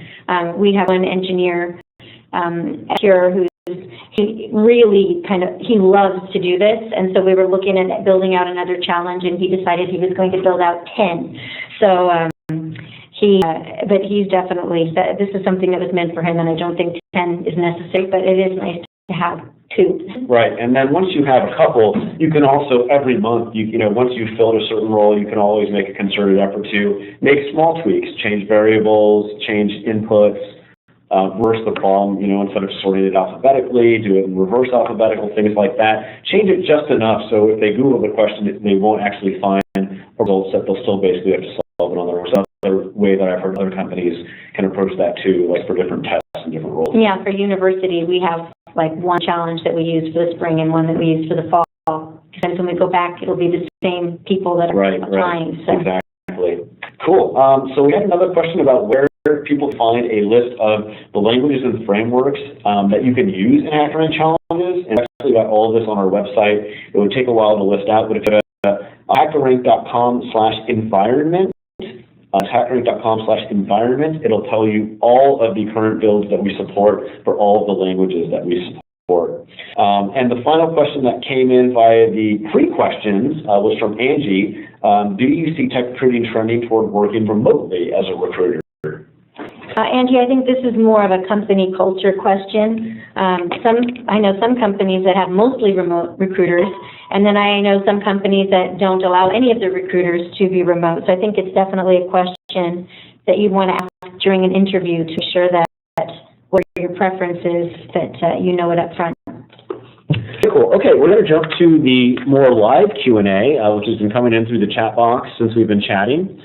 We have one engineer here he loves to do this, and so we were looking at building out another challenge, and he decided he was going to build out 10. So but he's definitely, this is something that was meant for him, and I don't think 10 is necessary, but it is nice to have 2. Right, and then once you have a couple, you can also, every month, once you've filled a certain role, you can always make a concerted effort to make small tweaks, change variables, change inputs, reverse the problem, instead of sorting it alphabetically, do it in reverse alphabetical, things like that. Change it just enough so if they Google the question, they won't actually find results that they'll still basically have to solve it on their own. So another way that I've heard other companies can approach that too, like for different tests and different roles. Yeah, for university, we have like one challenge that we use for the spring and one that we use for the fall. Because when we go back, it'll be the same people that are applying. Right. So. Exactly. Cool. So we had another question about where people find a list of the languages and frameworks that you can use in HackerRank challenges. And actually got all of this on our website. It would take a while to list out, but if you go to HackerRank.com/environment, HackerRank.com/environment, it'll tell you all of the current builds that we support for all of the languages that we support. And the final question that came in via the pre-questions was from Angie. Do you see tech recruiting trending toward working remotely as a recruiter? Angie, I think this is more of a company culture question. I know some companies that have mostly remote recruiters, and then I know some companies that don't allow any of the recruiters to be remote. So I think it's definitely a question that you'd want to ask during an interview to ensure that what your preference is, that you know it up front. Cool. Okay, we're going to jump to the more live Q&A, which has been coming in through the chat box since we've been chatting.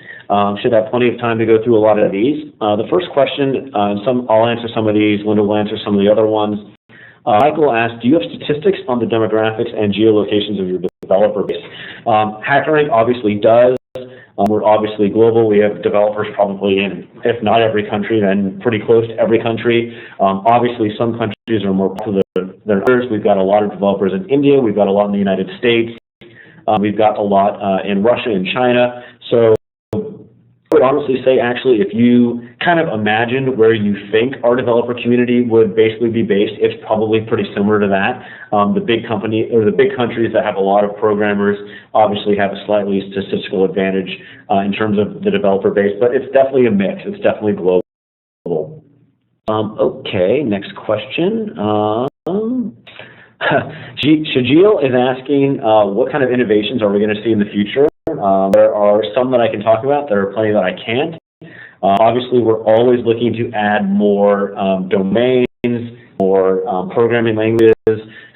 Should have plenty of time to go through a lot of these. The first question, I'll answer some of these. Linda will answer some of the other ones. Michael asked, do you have statistics on the demographics and geolocations of your developer base? HackerRank obviously does. We're obviously global. We have developers probably in, if not every country, then pretty close to every country. Obviously, some countries are more popular than others. We've got a lot of developers in India. We've got a lot in the United States. We've got a lot in Russia and China. So I would honestly say, actually, if you kind of imagine where you think our developer community would basically be based, it's probably pretty similar to that. The big company or the big countries that have a lot of programmers obviously have a slightly statistical advantage in terms of the developer base, but it's definitely a mix. It's definitely global. Okay, next question. Shajil is asking, what kind of innovations are we going to see in the future? There are some that I can talk about. There are plenty that I can't. Obviously, we're always looking to add more domains, more programming languages,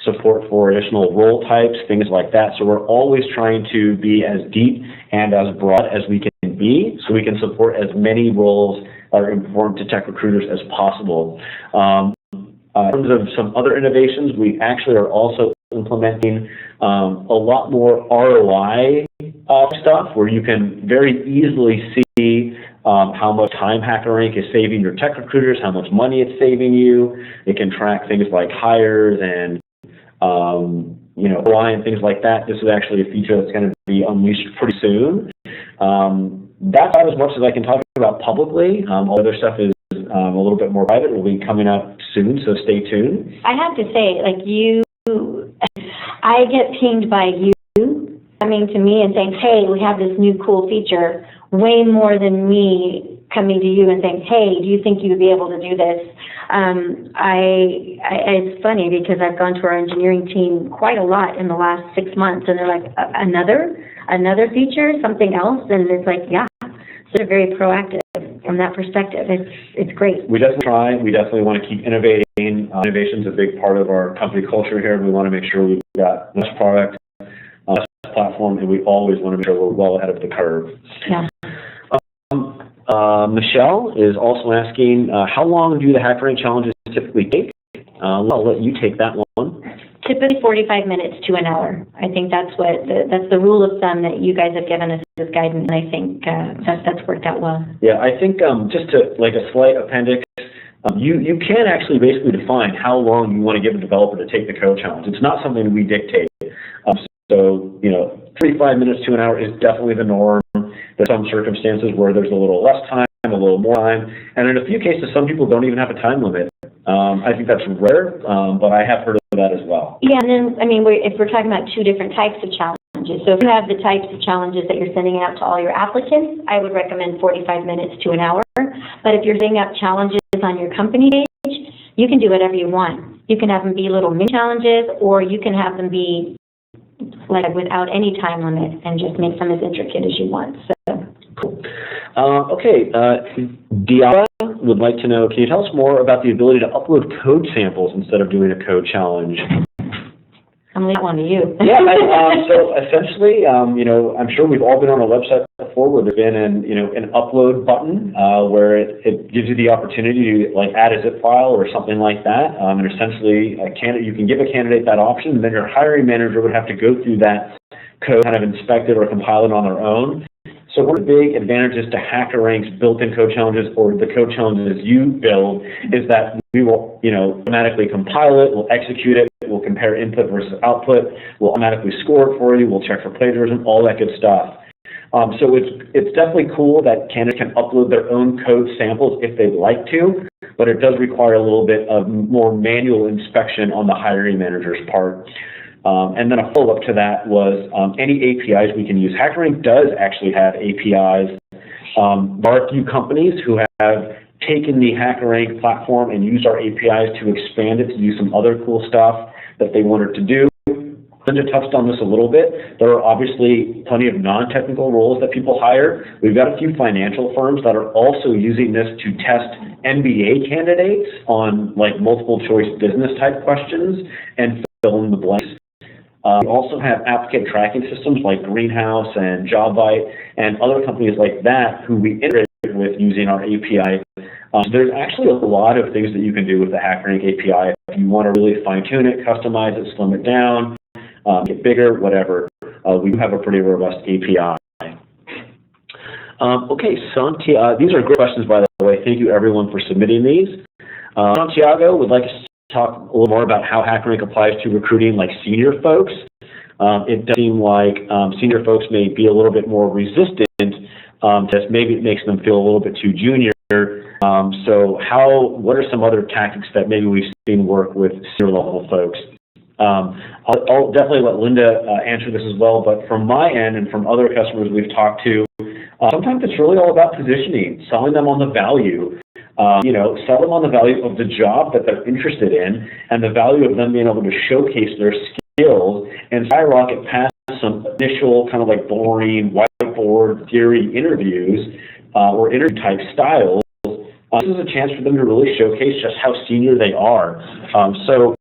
support for additional role types, things like that. So we're always trying to be as deep and as broad as we can be, so we can support as many roles that are important to tech recruiters as possible. In terms of some other innovations, we actually are also implementing a lot more ROI stuff, where you can very easily see how much time HackerRank is saving your tech recruiters, how much money it's saving you. It can track things like hires and ROI and things like that. This is actually a feature that's going to be unleashed pretty soon. That's not as much as I can talk about publicly. All other stuff is a little bit more private. It will be coming out soon, so stay tuned. I have to say, I get pinged by you coming to me and saying, hey, we have this new cool feature, way more than me coming to you and saying, hey, do you think you would be able to do this? It's funny because I've gone to our engineering team quite a lot in the last 6 months, and they're like, another feature, something else? And it's like, yeah. So they're very proactive from that perspective. It's great. We definitely try. We definitely want to keep innovating. Innovation is a big part of our company culture here. We want to make sure we've got best product, best platform, and we always want to make sure we're well ahead of the curve. Yeah. Michelle is also asking, how long do the HackerRank challenges typically take? I'll let you take that one. Typically 45 minutes to an hour. I think that's the rule of thumb that you guys have given us as guidance, and I think that's worked out well. Yeah, I think just to like a slight appendix, you can actually basically define how long you want to give a developer to take the code challenge. It's not something we dictate. So 35 minutes to an hour is definitely the norm. There's some circumstances where there's a little less time, a little more time, and in a few cases, some people don't even have a time limit. I think that's rare, but I have heard of that as well. Yeah, and then, if we're talking about two different types of challenges, so if you have the types of challenges that you're sending out to all your applicants, I would recommend 45 minutes to an hour. But if you're setting up challenges on your company page, you can do whatever you want. You can have them be little mini challenges, or you can have them be like without any time limit and just make them as intricate as you want. So. Cool. Okay, Diara would like to know, can you tell us more about the ability to upload code samples instead of doing a code challenge? I'm leaving that one to you. Yeah, so essentially, I'm sure we've all been on a website before where there's been an upload button where it gives you the opportunity to add a zip file or something like that. And essentially, you can give a candidate that option, and then your hiring manager would have to go through that code, kind of inspect it or compile it on their own. So one of the big advantages to HackerRank's built-in code challenges, or the code challenges you build, is that we will, automatically compile it, we'll execute it, we'll compare input versus output, we'll automatically score it for you, we'll check for plagiarism, all that good stuff. So it's definitely cool that candidates can upload their own code samples if they'd like to, but it does require a little bit of more manual inspection on the hiring manager's part. And then a follow-up to that was any APIs we can use. HackerRank does actually have APIs. There are a few companies who have taken the HackerRank platform and used our APIs to expand it to do some other cool stuff that they wanted to do. Linda touched on this a little bit. There are obviously plenty of non-technical roles that people hire. We've got a few financial firms that are also using this to test MBA candidates on multiple choice business type questions and fill in the blanks. We also have applicant tracking systems like Greenhouse and JobBite and other companies like that who we integrate with using our API. There's actually a lot of things that you can do with the HackerRank API. If you want to really fine-tune it, customize it, slim it down, get bigger, whatever, we have a pretty robust API. Okay, Santiago, these are great questions, by the way. Thank you, everyone, for submitting these. Santiago would like us to talk a little more about how HackerRank applies to recruiting like senior folks. It does seem like senior folks may be a little bit more resistant to this. Maybe it makes them feel a little bit too junior. So what are some other tactics that maybe we've seen work with senior level folks? I'll definitely let Linda answer this as well, but from my end and from other customers we've talked to, sometimes it's really all about positioning, selling them on the value. Sell them on the value of the job that they're interested in and the value of them being able to showcase their skills and skyrocket past some initial kind of like boring whiteboard theory interviews or interview type styles. This is a chance for them to really showcase just how senior they are. So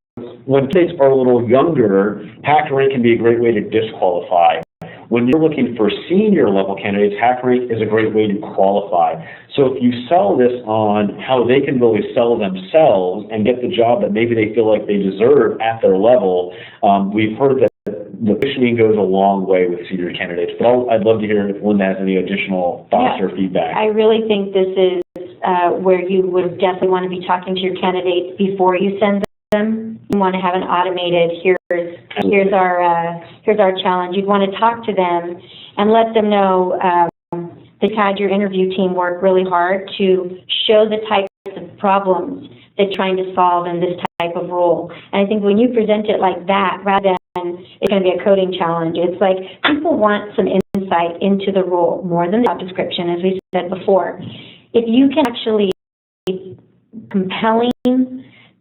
when kids are a little younger, HackerRank can be a great way to disqualify. When you're looking for senior level candidates, HackerRank is a great way to qualify. So if you sell this on how they can really sell themselves and get the job that maybe they feel like they deserve at their level, we've heard that the positioning goes a long way with senior candidates. But I'd love to hear if Linda has any additional thoughts or feedback. I really think this is where you would definitely want to be talking to your candidates before you send them. You want to have an automated, here's our challenge. You'd want to talk to them and let them know that you had your interview team work really hard to show the types of problems they're trying to solve in this type of role. And I think when you present it like that, rather than it's going to be a coding challenge, it's like people want some insight into the role more than the job description, as we said before. If you can actually compelling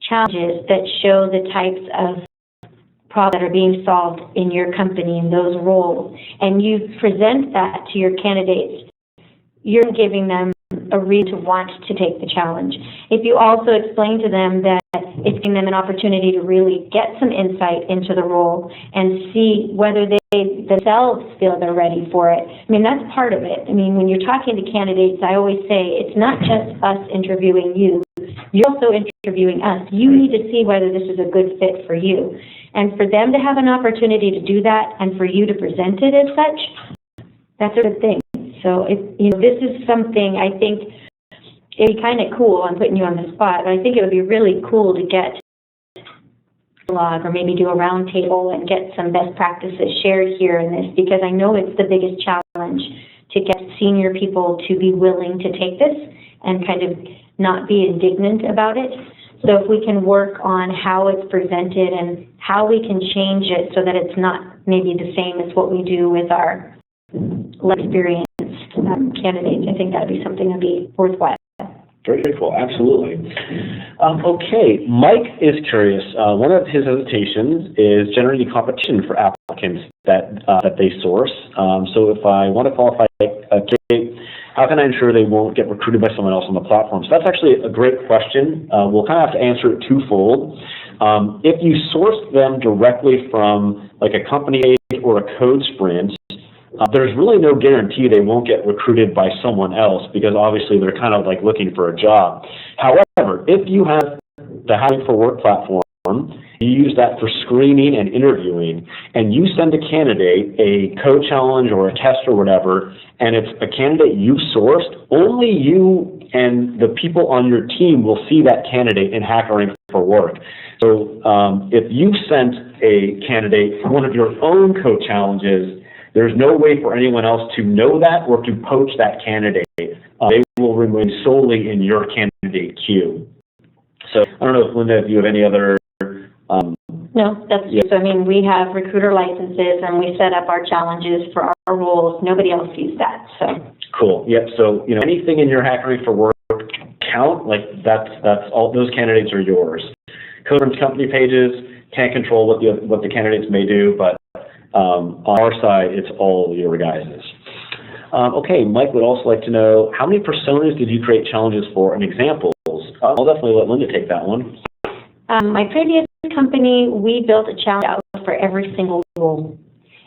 challenges that show the types of problems that are being solved in your company in those roles, and you present that to your candidates, you're giving them a reason to want to take the challenge. If you also explain to them that it's giving them an opportunity to really get some insight into the role and see whether they themselves feel they're ready for it. I mean, that's part of it. I mean, when you're talking to candidates, I always say it's not just us interviewing you. You're also interviewing us. You need to see whether this is a good fit for you. And for them to have an opportunity to do that and for you to present it as such, that's a good thing. So this is something I think it'd be kind of cool. I'm putting you on the spot, but I think it would be really cool to get a log or maybe do a round table and get some best practices shared here in this, because I know it's the biggest challenge to get senior people to be willing to take this and kind of not be indignant about it. So if we can work on how it's presented and how we can change it so that it's not maybe the same as what we do with our less experienced candidates, I think that would be something that would be worthwhile. Very cool, absolutely. Okay, Mike is curious. One of his hesitations is generating competition for applicants that they source. So if I want to qualify a candidate, how can I ensure they won't get recruited by someone else on the platform? So that's actually a great question. We'll kind of have to answer it twofold. If you source them directly from like a company page or a code sprint, there's really no guarantee they won't get recruited by someone else, because obviously they're kind of like looking for a job. However, if you have the Hiring for Work platform, you use that for screening and interviewing, and you send a candidate a code challenge or a test or whatever, and it's a candidate you sourced, only you and the people on your team will see that candidate in HackerRank for Work. So if you sent a candidate one of your own code challenges, there's no way for anyone else to know that or to poach that candidate. They will remain solely in your candidate queue. So I don't know if Linda, if you have any other. No, that's just, I mean, we have recruiter licenses and we set up our challenges for our roles. Nobody else sees that. So cool. Yep. So anything in your HackerRank for Work account, like that's all. Those candidates are yours. Code company pages can't control what the candidates may do, but on our side, it's all your guys's. Okay, Mike would also like to know, how many personas did you create challenges for and examples? I'll definitely let Linda take that one. My previous company, we built a challenge out for every single role.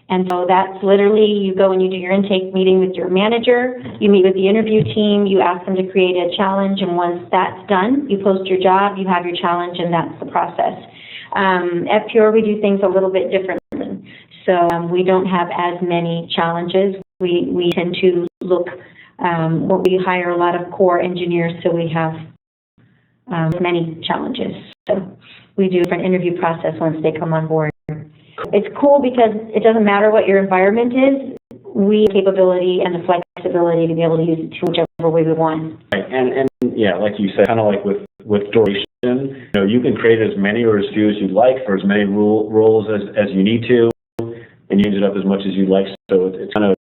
And so that's literally, you go and you do your intake meeting with your manager, you meet with the interview team, you ask them to create a challenge, and once that's done, you post your job, you have your challenge, and that's the process. At Pure, we do things a little bit differently. So we don't have as many challenges. We tend to look we hire a lot of core engineers, so we have many challenges. So we do an interview process once they come on board. It's cool because it doesn't matter what your environment is. We have the capability and the flexibility to be able to use it whichever way we want. Right. And yeah, like you said, kind of like with duration, you can create as many or as few as you'd like for as many roles as you need to, and you use it up as much as you'd like. So it's kind of,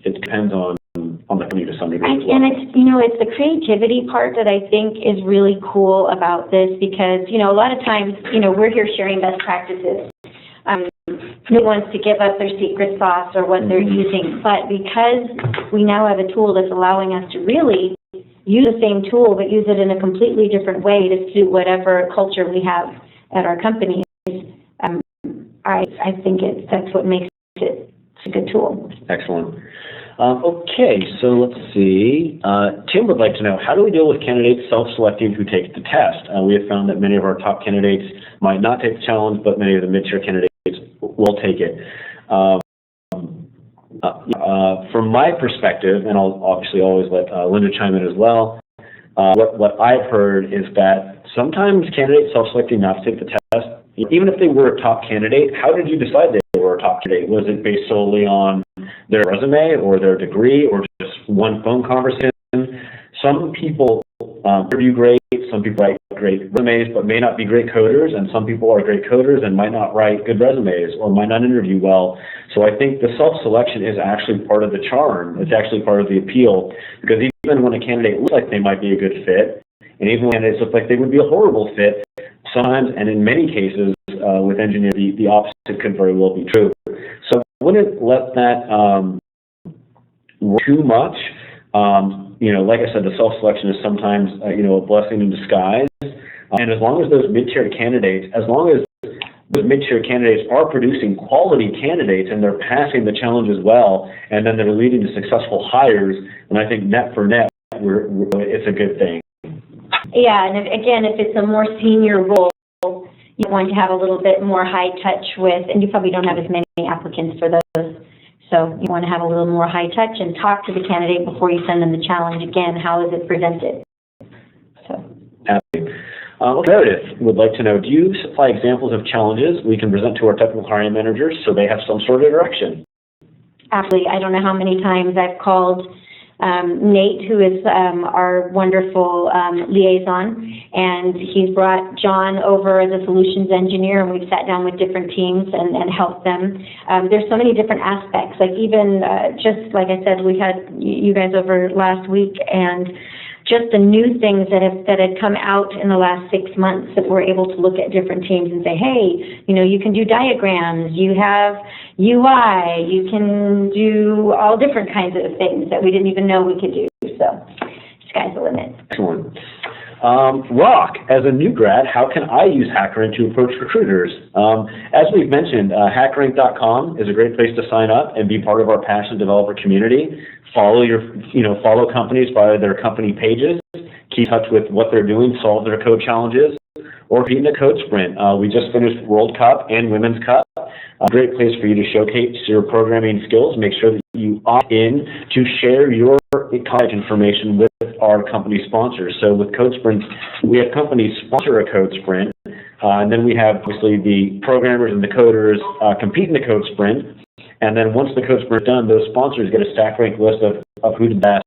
it depends on the company to some degree as well. And it's the creativity part that I think is really cool about this, because, a lot of times, we're here sharing best practices. No one wants to give up their secret sauce or what they're using, but because we now have a tool that's allowing us to really use the same tool but use it in a completely different way to suit whatever culture we have at our company, I think that's what makes it a good tool. Excellent. Okay, so let's see. Tim would like to know, how do we deal with candidates self-selecting who take the test? We have found that many of our top candidates might not take the challenge, but many of the mid-tier candidates will take it. From my perspective, and I'll obviously always let Linda chime in as well, what I've heard is that sometimes candidates self-selecting not to take the test, even if they were a top candidate, how did you decide they were a top candidate? Was it based solely on their resume or their degree or just one phone conversation? Some people interview great, some people write great resumes but may not be great coders, and some people are great coders and might not write good resumes or might not interview well. So I think the self-selection is actually part of the charm. It's actually part of the appeal, because even when a candidate looks like they might be a good fit, and even when candidates look like they would be a horrible fit, sometimes, and in many cases, with engineering, the opposite could very well be true. So I wouldn't let that work too much. Like I said, the self-selection is sometimes, a blessing in disguise. And as long as those mid-tier candidates, are producing quality candidates and they're passing the challenge as well, and then they're leading to successful hires, then I think net for net, it's a good thing. Yeah, and again, if it's a more senior role, you want to have a little bit more high touch with, and you probably don't have as many applicants for those. So you want to have a little more high touch and talk to the candidate before you send them the challenge. Again, how is it presented? So. Meredith would like to know, do you supply examples of challenges we can present to our technical hiring managers so they have some sort of direction? Absolutely. I don't know how many times I've called Nate, who is our wonderful liaison, and he's brought John over as a solutions engineer, and we've sat down with different teams and helped them. There's so many different aspects, like even just like I said, we had you guys over last week, and just the new things that had come out in the last 6 months that we're able to look at different teams and say, hey, you can do diagrams, you have UI, you can do all different kinds of things that we didn't even know we could do. So, sky's the limit. Excellent. Rock, as a new grad, how can I use HackerRank to approach recruiters? As we've mentioned, HackerRank.com is a great place to sign up and be part of our passionate developer community. Follow companies via their company pages, keep in touch with what they're doing, solve their code challenges, or compete in a code sprint. We just finished World Cup and Women's Cup. A great place for you to showcase your programming skills. Make sure that you opt in to share your college information with our company sponsors. So with code sprints, we have companies sponsor a code sprint, and then we have obviously the programmers and the coders compete in the code sprint. And then once the code sprint is done, those sponsors get a stack rank list of who the best,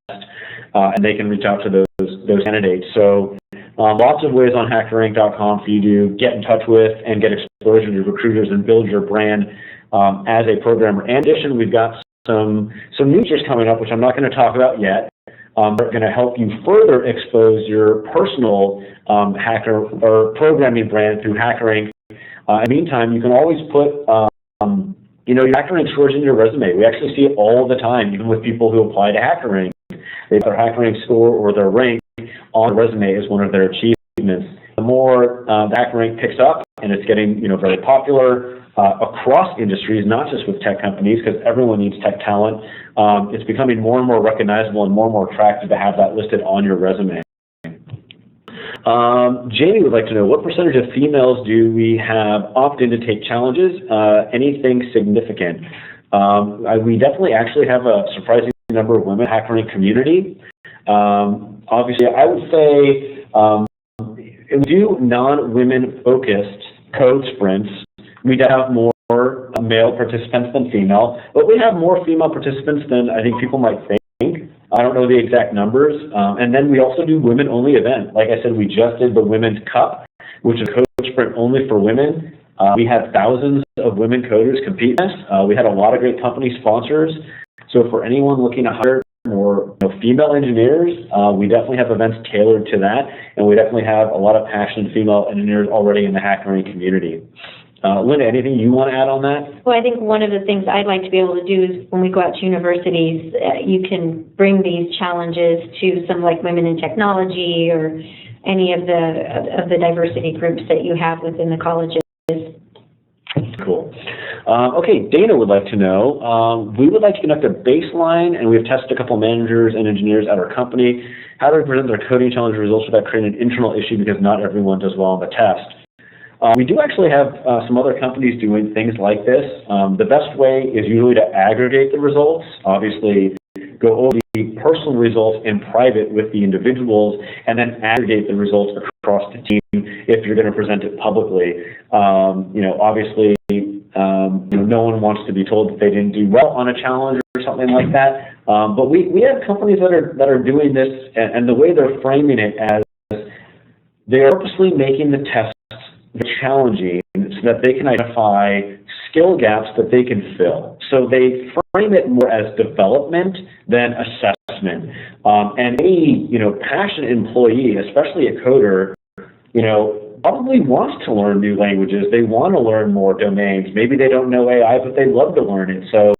and they can reach out to those candidates. So lots of ways on HackerRank.com for you to get in touch with and get exposure to recruiters and build your brand as a programmer. In addition, we've got some new features coming up, which I'm not going to talk about yet. They're going to help you further expose your personal hacker or programming brand through HackerRank. In the meantime, you can always put your HackerRank scores in your resume. We actually see it all the time, even with people who apply to HackerRank. They put their HackerRank score or their rank on the resume as one of their achievements. The more the HackerRank picks up, and it's getting very popular across industries, not just with tech companies, because everyone needs tech talent. It's becoming more and more recognizable and more attractive to have that listed on your resume. Jamie would like to know, what percentage of females do we have opt in to take challenges? Anything significant? We definitely actually have a surprising number of women in the HackerRank community. Obviously, I would say if we do non-women focused code sprints, we'd have more male participants than female, but we have more female participants than I think people might think. I don't know the exact numbers. And then we also do women-only event. Like I said, we just did the Women's Cup, which is a code sprint only for women. We had thousands of women coders compete in this. We had a lot of great company sponsors. So for anyone looking to hire more female engineers, we definitely have events tailored to that, and we definitely have a lot of passionate female engineers already in the HackerRank community. Linda, anything you want to add on that? Well, I think one of the things I'd like to be able to do is when we go out to universities, you can bring these challenges to some like Women in Technology or any of the diversity groups that you have within the colleges. Cool. Okay, Dana would like to know, we would like to conduct a baseline, and we've tested a couple managers and engineers at our company, how to present their coding challenge results without creating an internal issue because not everyone does well on the test. We do actually have some other companies doing things like this. The best way is usually to aggregate the results. Obviously, go over the personal results in private with the individuals, and then aggregate the results across the team if you're going to present it publicly. Obviously, no one wants to be told that they didn't do well on a challenge or something like that. But we have companies that are doing this, and the way they're framing it as they are purposely making the tests challenging so that they can identify skill gaps that they can fill. So they frame it more as development than assessment. And any, passionate employee, especially a coder, probably wants to learn new languages. They want to learn more domains. Maybe they don't know AI, but they love to learn it. So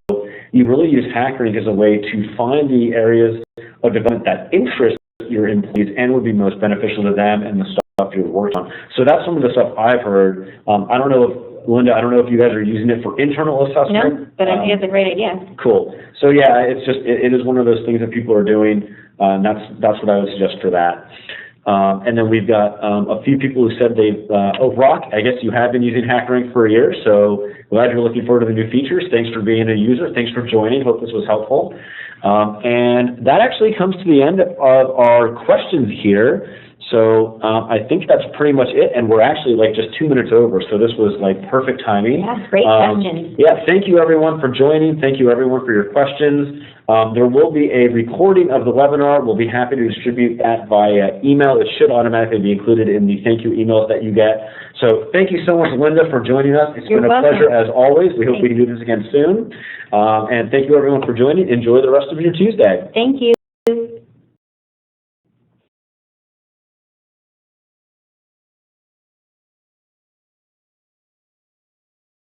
you really use HackerRank as a way to find the areas of development that interest your employees and would be most beneficial to them and the stuff you've worked on. So that's some of the stuff I've heard. I don't know if, Linda, I don't know if you guys are using it for internal assessment. No, but I think it's a great idea. Cool. So yeah, it is one of those things that people are doing, and that's what I would suggest for that. And then we've got a few people who said Rock, I guess you have been using HackerRank for a year, so glad you're looking forward to the new features. Thanks for being a user. Thanks for joining. Hope this was helpful. And that actually comes to the end of our questions here. So I think that's pretty much it, and we're actually just 2 minutes over, so this was perfect timing. Yeah, great questions. Yeah, thank you everyone for joining. Thank you everyone for your questions. There will be a recording of the webinar. We'll be happy to distribute that via email. It should automatically be included in the thank you emails that you get. So thank you so much, Linda, for joining us. It's been a pleasure as always. We hope we can do this again soon. And thank you everyone for joining. Enjoy the rest of your Tuesday. Thank you.